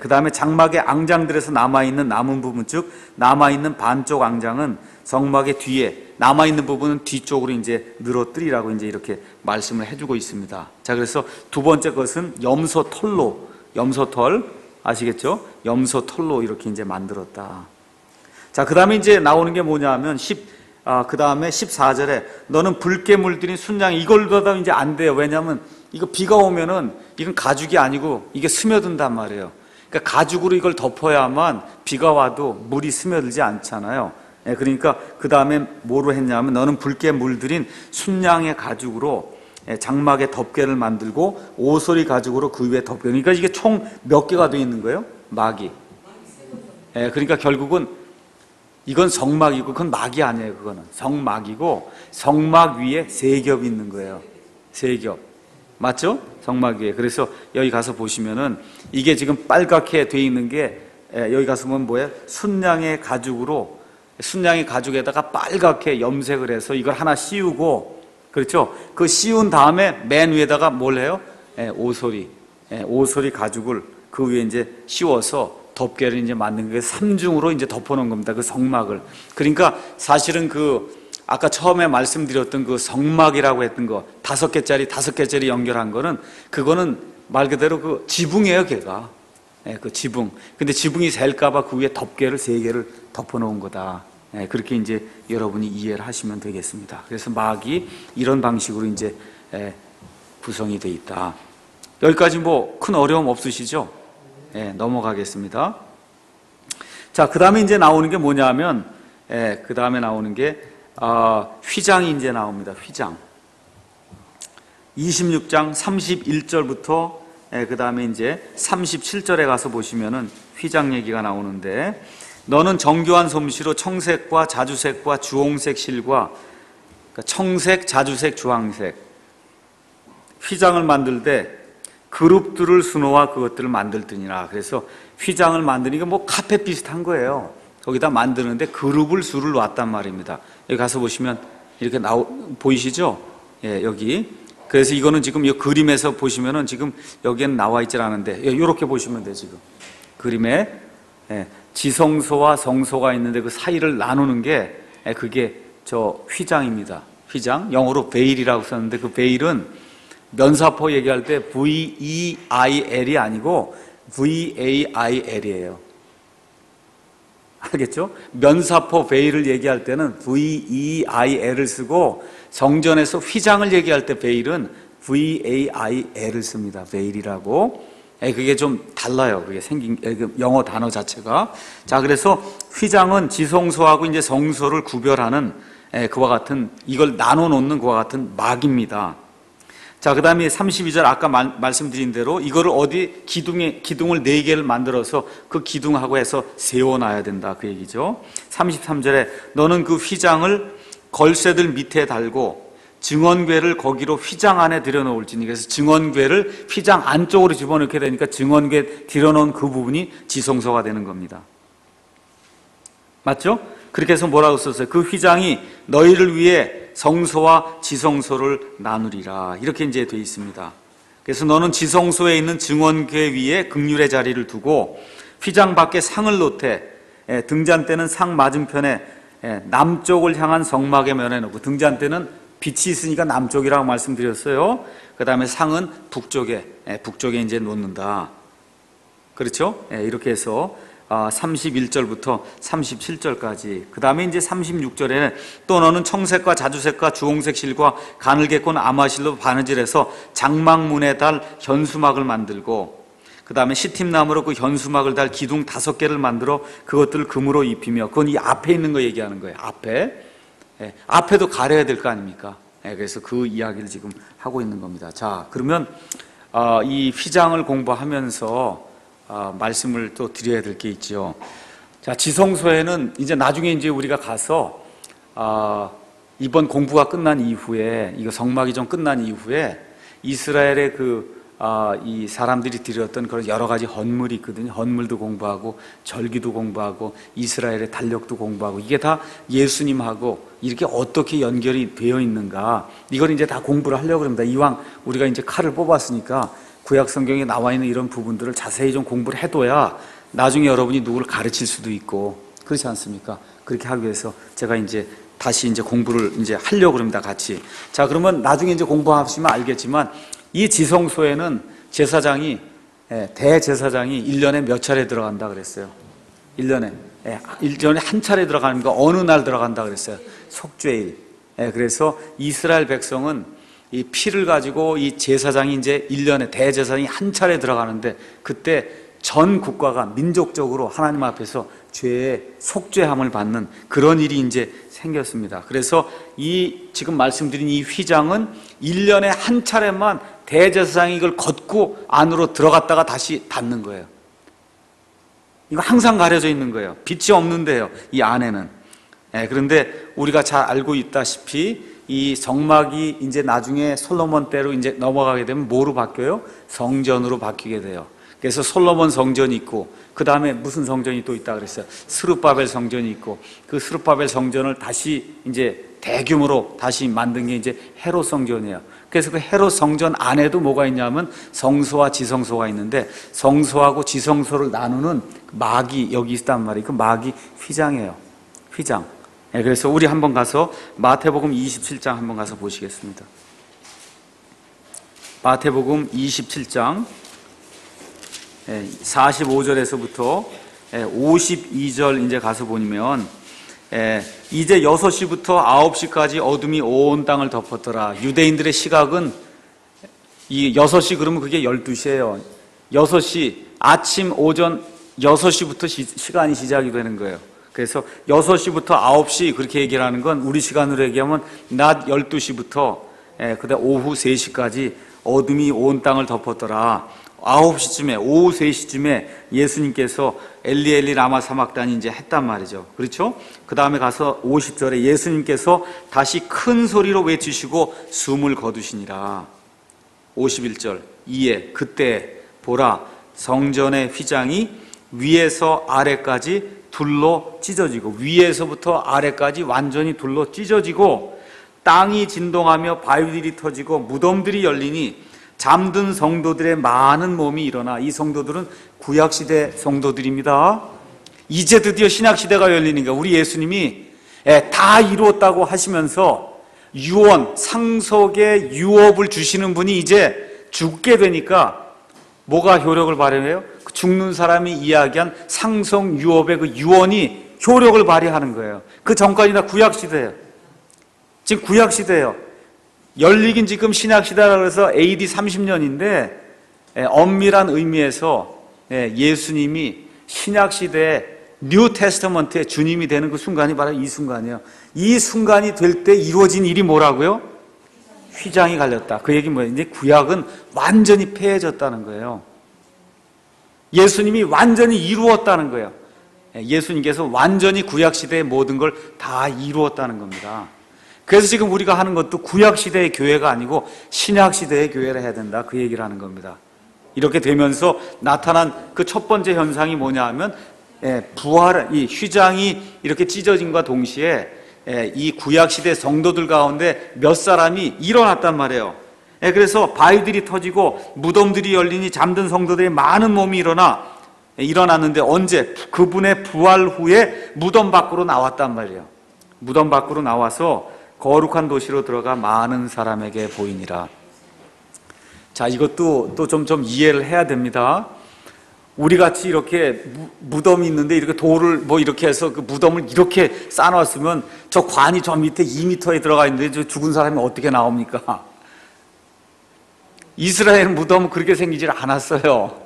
그 다음에 장막의 앙장들에서 남아있는 남은 부분, 즉 남아있는 반쪽 앙장은 성막의 뒤에 남아있는 부분은 뒤쪽으로 이제 늘어뜨리라고 이제 이렇게 말씀을 해주고 있습니다. 자, 그래서 두 번째 것은 염소털로, 염소털 아시겠죠? 염소털로 이렇게 이제 만들었다. 자, 그 다음에 이제 나오는 게 뭐냐 하면 그 다음에 14절에 너는 붉게 물들인 순양, 이걸로도 이제 안 돼요. 왜냐하면 이거 비가 오면은 이건 가죽이 아니고 이게 스며든단 말이에요. 그러니까 가죽으로 이걸 덮어야만 비가 와도 물이 스며들지 않잖아요. 그러니까 그 다음에 뭐로 했냐면 너는 붉게 물들인 순양의 가죽으로 장막에 덮개를 만들고 오소리 가죽으로 그 위에 덮개. 그러니까 이게 총 몇 개가 되어 있는 거예요? 막이. 그러니까 결국은 이건 성막이고 그건 막이 아니에요. 그거는 성막이고 성막 위에 세 겹이 있는 거예요. 세 겹. 맞죠? 성막 위에. 그래서 여기 가서 보시면은 이게 지금 빨갛게 되어 있는 게 여기 가서 보면 뭐예요? 순양의 가죽으로, 순양의 가죽에다가 빨갛게 염색을 해서 이걸 하나 씌우고, 그렇죠? 그 씌운 다음에 맨 위에다가 뭘 해요? 오소리 가죽을 그 위에 이제 씌워서 덮개를 이제 만든 게 삼중으로 이제 덮어놓은 겁니다. 그 성막을. 그러니까 사실은 아까 처음에 말씀드렸던 그 성막이라고 했던 거, 5개짜리 연결한 거는, 그거는 말 그대로 그 지붕이에요, 걔가. 그 지붕. 근데 지붕이 셀까봐 그 위에 덮개를 3개를 덮어놓은 거다. 그렇게 이제 여러분이 이해를 하시면 되겠습니다. 그래서 막이 이런 방식으로 이제 구성이 되어 있다. 여기까지 뭐 큰 어려움 없으시죠? 넘어가겠습니다. 자, 그 다음에 이제 나오는 게 뭐냐면, 그 다음에 나오는 게, 휘장이 이제 나옵니다. 휘장. 26장 31절부터, 그 다음에 이제 37절에 가서 보시면은 휘장 얘기가 나오는데, 너는 정교한 솜씨로 청색과 자주색과 주홍색 실과, 그러니까 청색, 자주색, 주황색, 휘장을 만들 때 그룹들을 수놓아 그것들을 만들더니라. 그래서 휘장을 만드니까 뭐 카펫 비슷한 거예요. 거기다 만드는데 그룹을 수를 놨단 말입니다. 여기 가서 보시면 이렇게 보이시죠? 여기. 그래서 이거는 지금 이 그림에서 보시면은 지금 여기에는 나와 있질 않은데, 이렇게 보시면 돼요, 지금. 그림에. 지성소와 성소가 있는데 그 사이를 나누는 게, 그게 저 휘장입니다. 휘장. 영어로 베일이라고 썼는데 그 베일은 면사포 얘기할 때 V-E-I-L이 아니고 V-A-I-L이에요. 알겠죠? 면사포 베일을 얘기할 때는 V-E-I-L을 쓰고 성전에서 휘장을 얘기할 때 베일은 V-A-I-L을 습니다. 베일이라고. 그게 좀 달라요. 그게 생긴 영어 단어 자체가. 자, 그래서 휘장은 지성소하고 이제 성소를 구별하는 그와 같은, 이걸 나눠 놓는 그와 같은 막입니다. 자, 그 다음에 32절 아까 말씀드린 대로 이거를 기둥을 4개를 만들어서 그 기둥하고 해서 세워놔야 된다. 그 얘기죠. 33절에 너는 그 휘장을 걸쇠들 밑에 달고 증언궤를 거기로 휘장 안에 들여놓을지니. 그래서 증언궤를 휘장 안쪽으로 집어넣게 되니까 증언궤 들여놓은 그 부분이 지성소가 되는 겁니다. 맞죠? 그렇게 해서 뭐라고 썼어요? 그 휘장이 너희를 위해 성소와 지성소를 나누리라. 이렇게 이제 되어 있습니다. 그래서 너는 지성소에 있는 증언궤 위에 극률의 자리를 두고 휘장 밖에 상을 놓되 등잔대는 상 맞은편에 남쪽을 향한 성막에 면해 놓고, 등잔대는 빛이 있으니까 남쪽이라고 말씀드렸어요. 그 다음에 상은 북쪽에 이제 놓는다. 그렇죠? 이렇게 해서 31절부터 37절까지. 그 다음에 이제 36절에는 또 너는 청색과 자주색과 주홍색 실과 가늘게 꼰 아마실로 바느질해서 장막문에 달 현수막을 만들고, 그 다음에 시팀나무로 그 현수막을 달 기둥 5개를 만들어 그것들을 금으로 입히며, 그건 이 앞에 있는 거 얘기하는 거예요. 앞에도 가려야 될 거 아닙니까? 그래서 그 이야기를 지금 하고 있는 겁니다. 자, 그러면 이 휘장을 공부하면서 말씀을 또 드려야 될 게 있죠. 자, 지성소에는 이제 나중에 이제 우리가 가서 이번 공부가 끝난 이후에, 이거 성막이 좀 끝난 이후에 이스라엘의 이 사람들이 드렸던 그런 여러 가지 헌물이 있거든요. 헌물도 공부하고 절기도 공부하고 이스라엘의 달력도 공부하고, 이게 다 예수님하고 이렇게 어떻게 연결이 되어 있는가, 이걸 이제 다 공부를 하려고 합니다. 이왕 우리가 이제 칼을 뽑았으니까 구약 성경에 나와 있는 이런 부분들을 자세히 좀 공부를 해둬야 나중에 여러분이 누구를 가르칠 수도 있고, 그렇지 않습니까? 그렇게 하기 위해서 제가 이제 다시 이제 공부를 이제 하려고 합니다. 같이. 자, 그러면 나중에 이제 공부하시면 알겠지만 이 지성소에는 제사장이, 대제사장이 1년에 몇 차례 들어간다 그랬어요? 1년에 1년에 한 차례 들어가는 거 어느 날 들어간다 그랬어요. 속죄일. 그래서 이스라엘 백성은 이 피를 가지고 이 제사장이 이제 1년에 대제사장이 한 차례 들어가는데 그때 전 국가가 민족적으로 하나님 앞에서 죄의 속죄함을 받는 그런 일이 이제 생겼습니다. 그래서 이 지금 말씀드린 이 휘장은 1년에 한 차례만 대제사장이 이걸 걷고 안으로 들어갔다가 다시 닫는 거예요. 이거 항상 가려져 있는 거예요. 빛이 없는데요, 이 안에는. 그런데 우리가 잘 알고 있다시피 이 성막이 이제 나중에 솔로몬 때로 이제 넘어가게 되면 뭐로 바뀌어요? 성전으로 바뀌게 돼요. 그래서 솔로몬 성전이 있고 그 다음에 무슨 성전이 또 있다 그랬어요? 스룹바벨 성전이 있고 그 스룹바벨 성전을 다시 이제 대규모로 다시 만든 게 이제 헤롯 성전이에요. 그래서 그 헤롯 성전 안에도 뭐가 있냐면 성소와 지성소가 있는데 성소하고 지성소를 나누는 막이 여기 있단 말이에요. 그 막이 휘장이에요. 휘장. 그래서 우리 한번 가서 마태복음 27장 한번 가서 보시겠습니다. 마태복음 27장 45절에서부터 52절 이제 가서 보면 이제 6시부터 9시까지 어둠이 온 땅을 덮었더라. 유대인들의 시각은 이 6시 그러면 그게 12시예요. 6시 아침 오전 6시부터 시간이 시작이 되는 거예요. 그래서 6시부터 9시 그렇게 얘기를 하는 건 우리 시간으로 얘기하면 낮 12시부터 그다음 오후 3시까지 어둠이 온 땅을 덮었더라. 9시쯤에 오후 3시쯤에 예수님께서 엘리 엘리 라마 사막단이 이제 했단 말이죠. 그렇죠? 그 다음에 가서 50절에 예수님께서 다시 큰 소리로 외치시고 숨을 거두시니라. 51절 이에 그때 보라 성전의 휘장이 위에서 아래까지 둘로 찢어지고 위에서부터 아래까지 완전히 둘로 찢어지고 땅이 진동하며 바위들이 터지고 무덤들이 열리니 잠든 성도들의 많은 몸이 일어나. 이 성도들은 구약시대 성도들입니다. 이제 드디어 신약시대가 열리는 거예요. 우리 예수님이 다 이루었다고 하시면서 유언, 상속의 유업을 주시는 분이 이제 죽게 되니까 뭐가 효력을 발휘해요? 죽는 사람이 이야기한 상속 유업의 그 유언이 효력을 발휘하는 거예요. 그 전까지 다 구약시대예요. 지금 구약시대예요. 열리긴 지금 신약시대라고 해서 AD 30년인데 엄밀한 의미에서 예수님이 신약시대에 뉴 테스터먼트의 주님이 되는 그 순간이 바로 이 순간이에요. 이 순간이 될 때 이루어진 일이 뭐라고요? 휘장이 갈렸다. 그 얘기는 뭐예요? 이제 구약은 완전히 폐해졌다는 거예요. 예수님이 완전히 이루었다는 거예요. 예수님께서 완전히 구약시대의 모든 걸 다 이루었다는 겁니다. 그래서 지금 우리가 하는 것도 구약시대의 교회가 아니고 신약시대의 교회를 해야 된다. 그 얘기를 하는 겁니다. 이렇게 되면서 나타난 그 첫 번째 현상이 뭐냐 하면 부활, 이 휘장이 이렇게 찢어짐과 동시에 이 구약시대 성도들 가운데 몇 사람이 일어났단 말이에요. 그래서 바위들이 터지고 무덤들이 열리니 잠든 성도들의 많은 몸이 일어났는데 언제? 그분의 부활 후에 무덤 밖으로 나왔단 말이에요. 무덤 밖으로 나와서 거룩한 도시로 들어가 많은 사람에게 보이니라. 자, 이것도 또 좀 이해를 해야 됩니다. 우리 같이 이렇게 무덤이 있는데 이렇게 돌을 뭐 이렇게 해서 그 무덤을 이렇게 쌓아놨으면 저 관이 저 밑에 2m에 들어가 있는데 저 죽은 사람이 어떻게 나옵니까? 이스라엘 무덤은 그렇게 생기질 않았어요.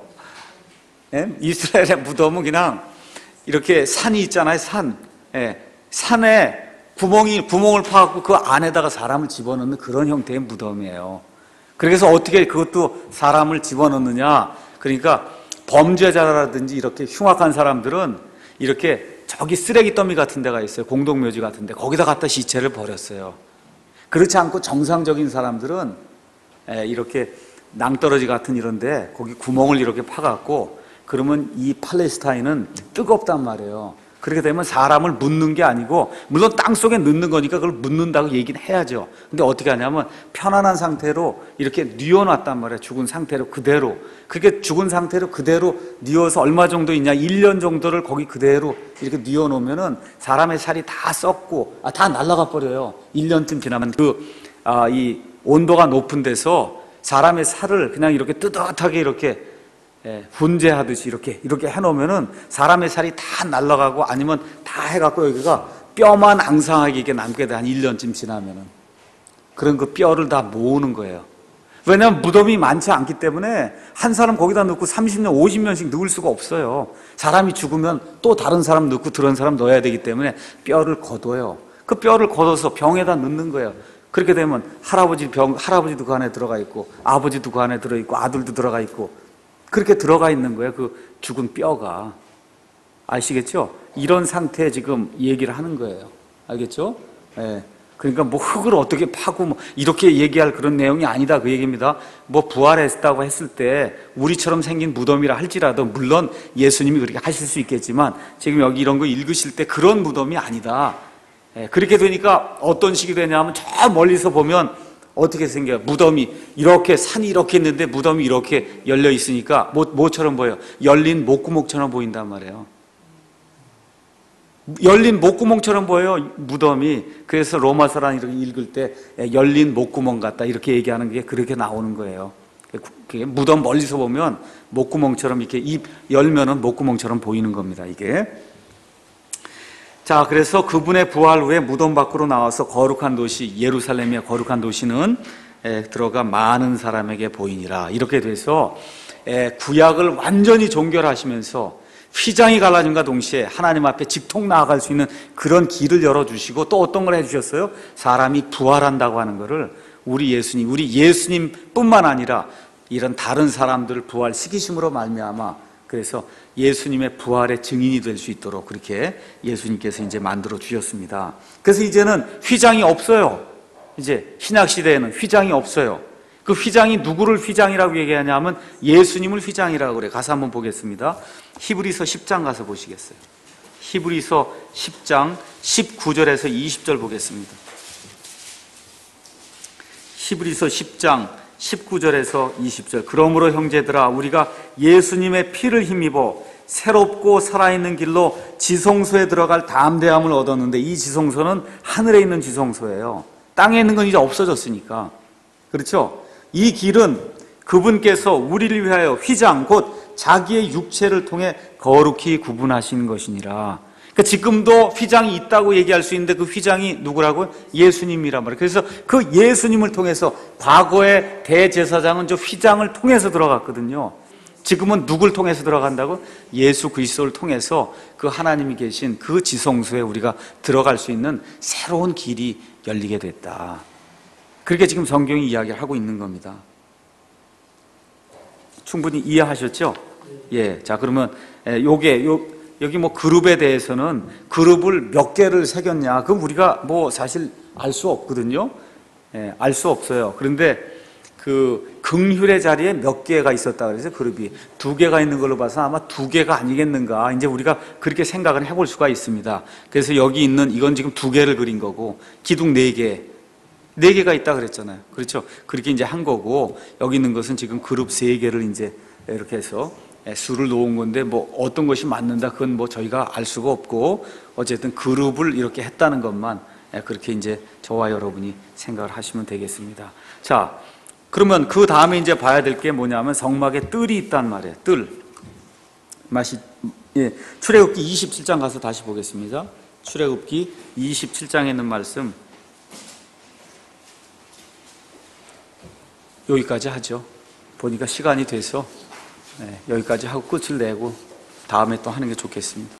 이스라엘의 무덤은 그냥 이렇게 산이 있잖아요. 산에 구멍을 파갖고 그 안에다가 사람을 집어넣는 그런 형태의 무덤이에요. 그래서 어떻게 그것도 사람을 집어넣느냐? 그러니까 범죄자라든지 이렇게 흉악한 사람들은 이렇게 저기 쓰레기 더미 같은 데가 있어요. 공동묘지 같은 데. 거기다 갖다 시체를 버렸어요. 그렇지 않고 정상적인 사람들은 이렇게 낭떠러지 같은 이런데 거기 구멍을 이렇게 파갖고 그러면 이 팔레스타인은 뜨겁단 말이에요. 그렇게 되면 사람을 묻는 게 아니고 물론 땅속에 넣는 거니까 그걸 묻는다고 얘기는 해야죠. 근데 어떻게 하냐면 편안한 상태로 이렇게 뉘어놨단 말이에요. 죽은 상태로 그대로. 그렇게 죽은 상태로 그대로 뉘어서 얼마 정도 있냐? 1년 정도를 거기 그대로 이렇게 뉘어놓으면은 사람의 살이 다 썩고 다 날아가 버려요. 1년쯤 지나면 이 온도가 높은 데서 사람의 살을 그냥 이렇게 뜨뜻하게 이렇게 분재하듯이 이렇게 해놓으면은 사람의 살이 다 날아가고 아니면 다 해갖고 여기가 뼈만 앙상하게 이게 남게 돼. 한 1년쯤 지나면은. 그런 그 뼈를 다 모으는 거예요. 왜냐하면 무덤이 많지 않기 때문에 한 사람 거기다 넣고 30년, 50년씩 넣을 수가 없어요. 사람이 죽으면 또 다른 사람 넣고 들은 사람 넣어야 되기 때문에 뼈를 걷어요. 그 뼈를 걷어서 병에다 넣는 거예요. 그렇게 되면 할아버지도 그 안에 들어가 있고 아버지도 그 안에 들어있고 아들도 들어가 있고 그렇게 들어가 있는 거예요. 그 죽은 뼈가. 아시겠죠? 이런 상태에 지금 얘기를 하는 거예요. 알겠죠? 예. 그러니까 뭐 흙을 어떻게 파고 뭐 이렇게 얘기할 그런 내용이 아니다 그 얘기입니다. 뭐 부활했다고 했을 때 우리처럼 생긴 무덤이라 할지라도 물론 예수님이 그렇게 하실 수 있겠지만 지금 여기 이런 거 읽으실 때 그런 무덤이 아니다. 예. 그렇게 되니까 어떤 식이 되냐면 저 멀리서 보면 어떻게 생겨요? 무덤이 이렇게 산이 이렇게 있는데 무덤이 이렇게 열려 있으니까 뭐처럼 보여요? 열린 목구멍처럼 보인단 말이에요. 열린 목구멍처럼 보여요, 무덤이. 그래서 로마서란 이렇게 읽을 때 열린 목구멍 같다 이렇게 얘기하는 게 그렇게 나오는 거예요. 그게 무덤 멀리서 보면 목구멍처럼 이렇게 입 열면은 목구멍처럼 보이는 겁니다, 이게. 자, 그래서 그분의 부활 후에 무덤 밖으로 나와서 거룩한 도시, 예루살렘의 거룩한 도시는 들어가 많은 사람에게 보이니라. 이렇게 돼서 구약을 완전히 종결하시면서 휘장이 갈라짐과 동시에 하나님 앞에 직통 나아갈 수 있는 그런 길을 열어주시고 또 어떤 걸 해주셨어요? 사람이 부활한다고 하는 거를 우리 예수님뿐만 아니라 이런 다른 사람들을 부활시키심으로 말미암아 그래서 예수님의 부활의 증인이 될 수 있도록 그렇게 예수님께서 이제 만들어 주셨습니다. 그래서 이제는 휘장이 없어요. 이제 신약 시대에는 휘장이 없어요. 그 휘장이 누구를 휘장이라고 얘기하냐면 예수님을 휘장이라고 그래요. 가서 한번 보겠습니다. 히브리서 10장 가서 보시겠어요? 히브리서 10장 19절에서 20절 보겠습니다. 히브리서 10장 19절에서 20절. 그러므로 형제들아 우리가 예수님의 피를 힘입어 새롭고 살아있는 길로 지성소에 들어갈 담대함을 얻었는데 이 지성소는 하늘에 있는 지성소예요. 땅에 있는 건 이제 없어졌으니까. 그렇죠? 이 길은 그분께서 우리를 위하여 휘장 곧 자기의 육체를 통해 거룩히 구분하신 것이니라. 그러니까 지금도 휘장이 있다고 얘기할 수 있는데 그 휘장이 누구라고요? 예수님이란 말이에요. 그래서 그 예수님을 통해서 과거의 대제사장은 저 휘장을 통해서 들어갔거든요. 지금은 누굴 통해서 들어간다고? 예수 그리스도를 통해서 그 하나님이 계신 그 지성소에 우리가 들어갈 수 있는 새로운 길이 열리게 됐다. 그렇게 지금 성경이 이야기를 하고 있는 겁니다. 충분히 이해하셨죠? 예. 자, 그러면 여기 뭐 그룹에 대해서는 그룹을 몇 개를 새겼냐? 그럼 우리가 뭐 사실 알 수 없거든요. 예, 알 수 없어요. 그런데 그 긍휼의 자리에 몇 개가 있었다 그래서 그룹이 2개가 있는 걸로 봐서 아마 2개가 아니겠는가 이제 우리가 그렇게 생각을 해볼 수가 있습니다. 그래서 여기 있는 이건 지금 2개를 그린 거고 기둥 4개가 있다 그랬잖아요. 그렇죠? 그렇게 이제 한 거고 여기 있는 것은 지금 그룹 3개를 이제 이렇게 해서 수를 놓은 건데 뭐 어떤 것이 맞는다 그건 뭐 저희가 알 수가 없고 어쨌든 그룹을 이렇게 했다는 것만 그렇게 이제 저와 여러분이 생각을 하시면 되겠습니다. 자, 그러면 그 다음에 이제 봐야 될 게 뭐냐면 성막에 뜰이 있단 말이에요. 뜰. 출애굽기 27장 가서 다시 보겠습니다. 출애굽기 27장에 있는 말씀 여기까지 하죠. 보니까 시간이 돼서 여기까지 하고 끝을 내고 다음에 또 하는 게 좋겠습니다.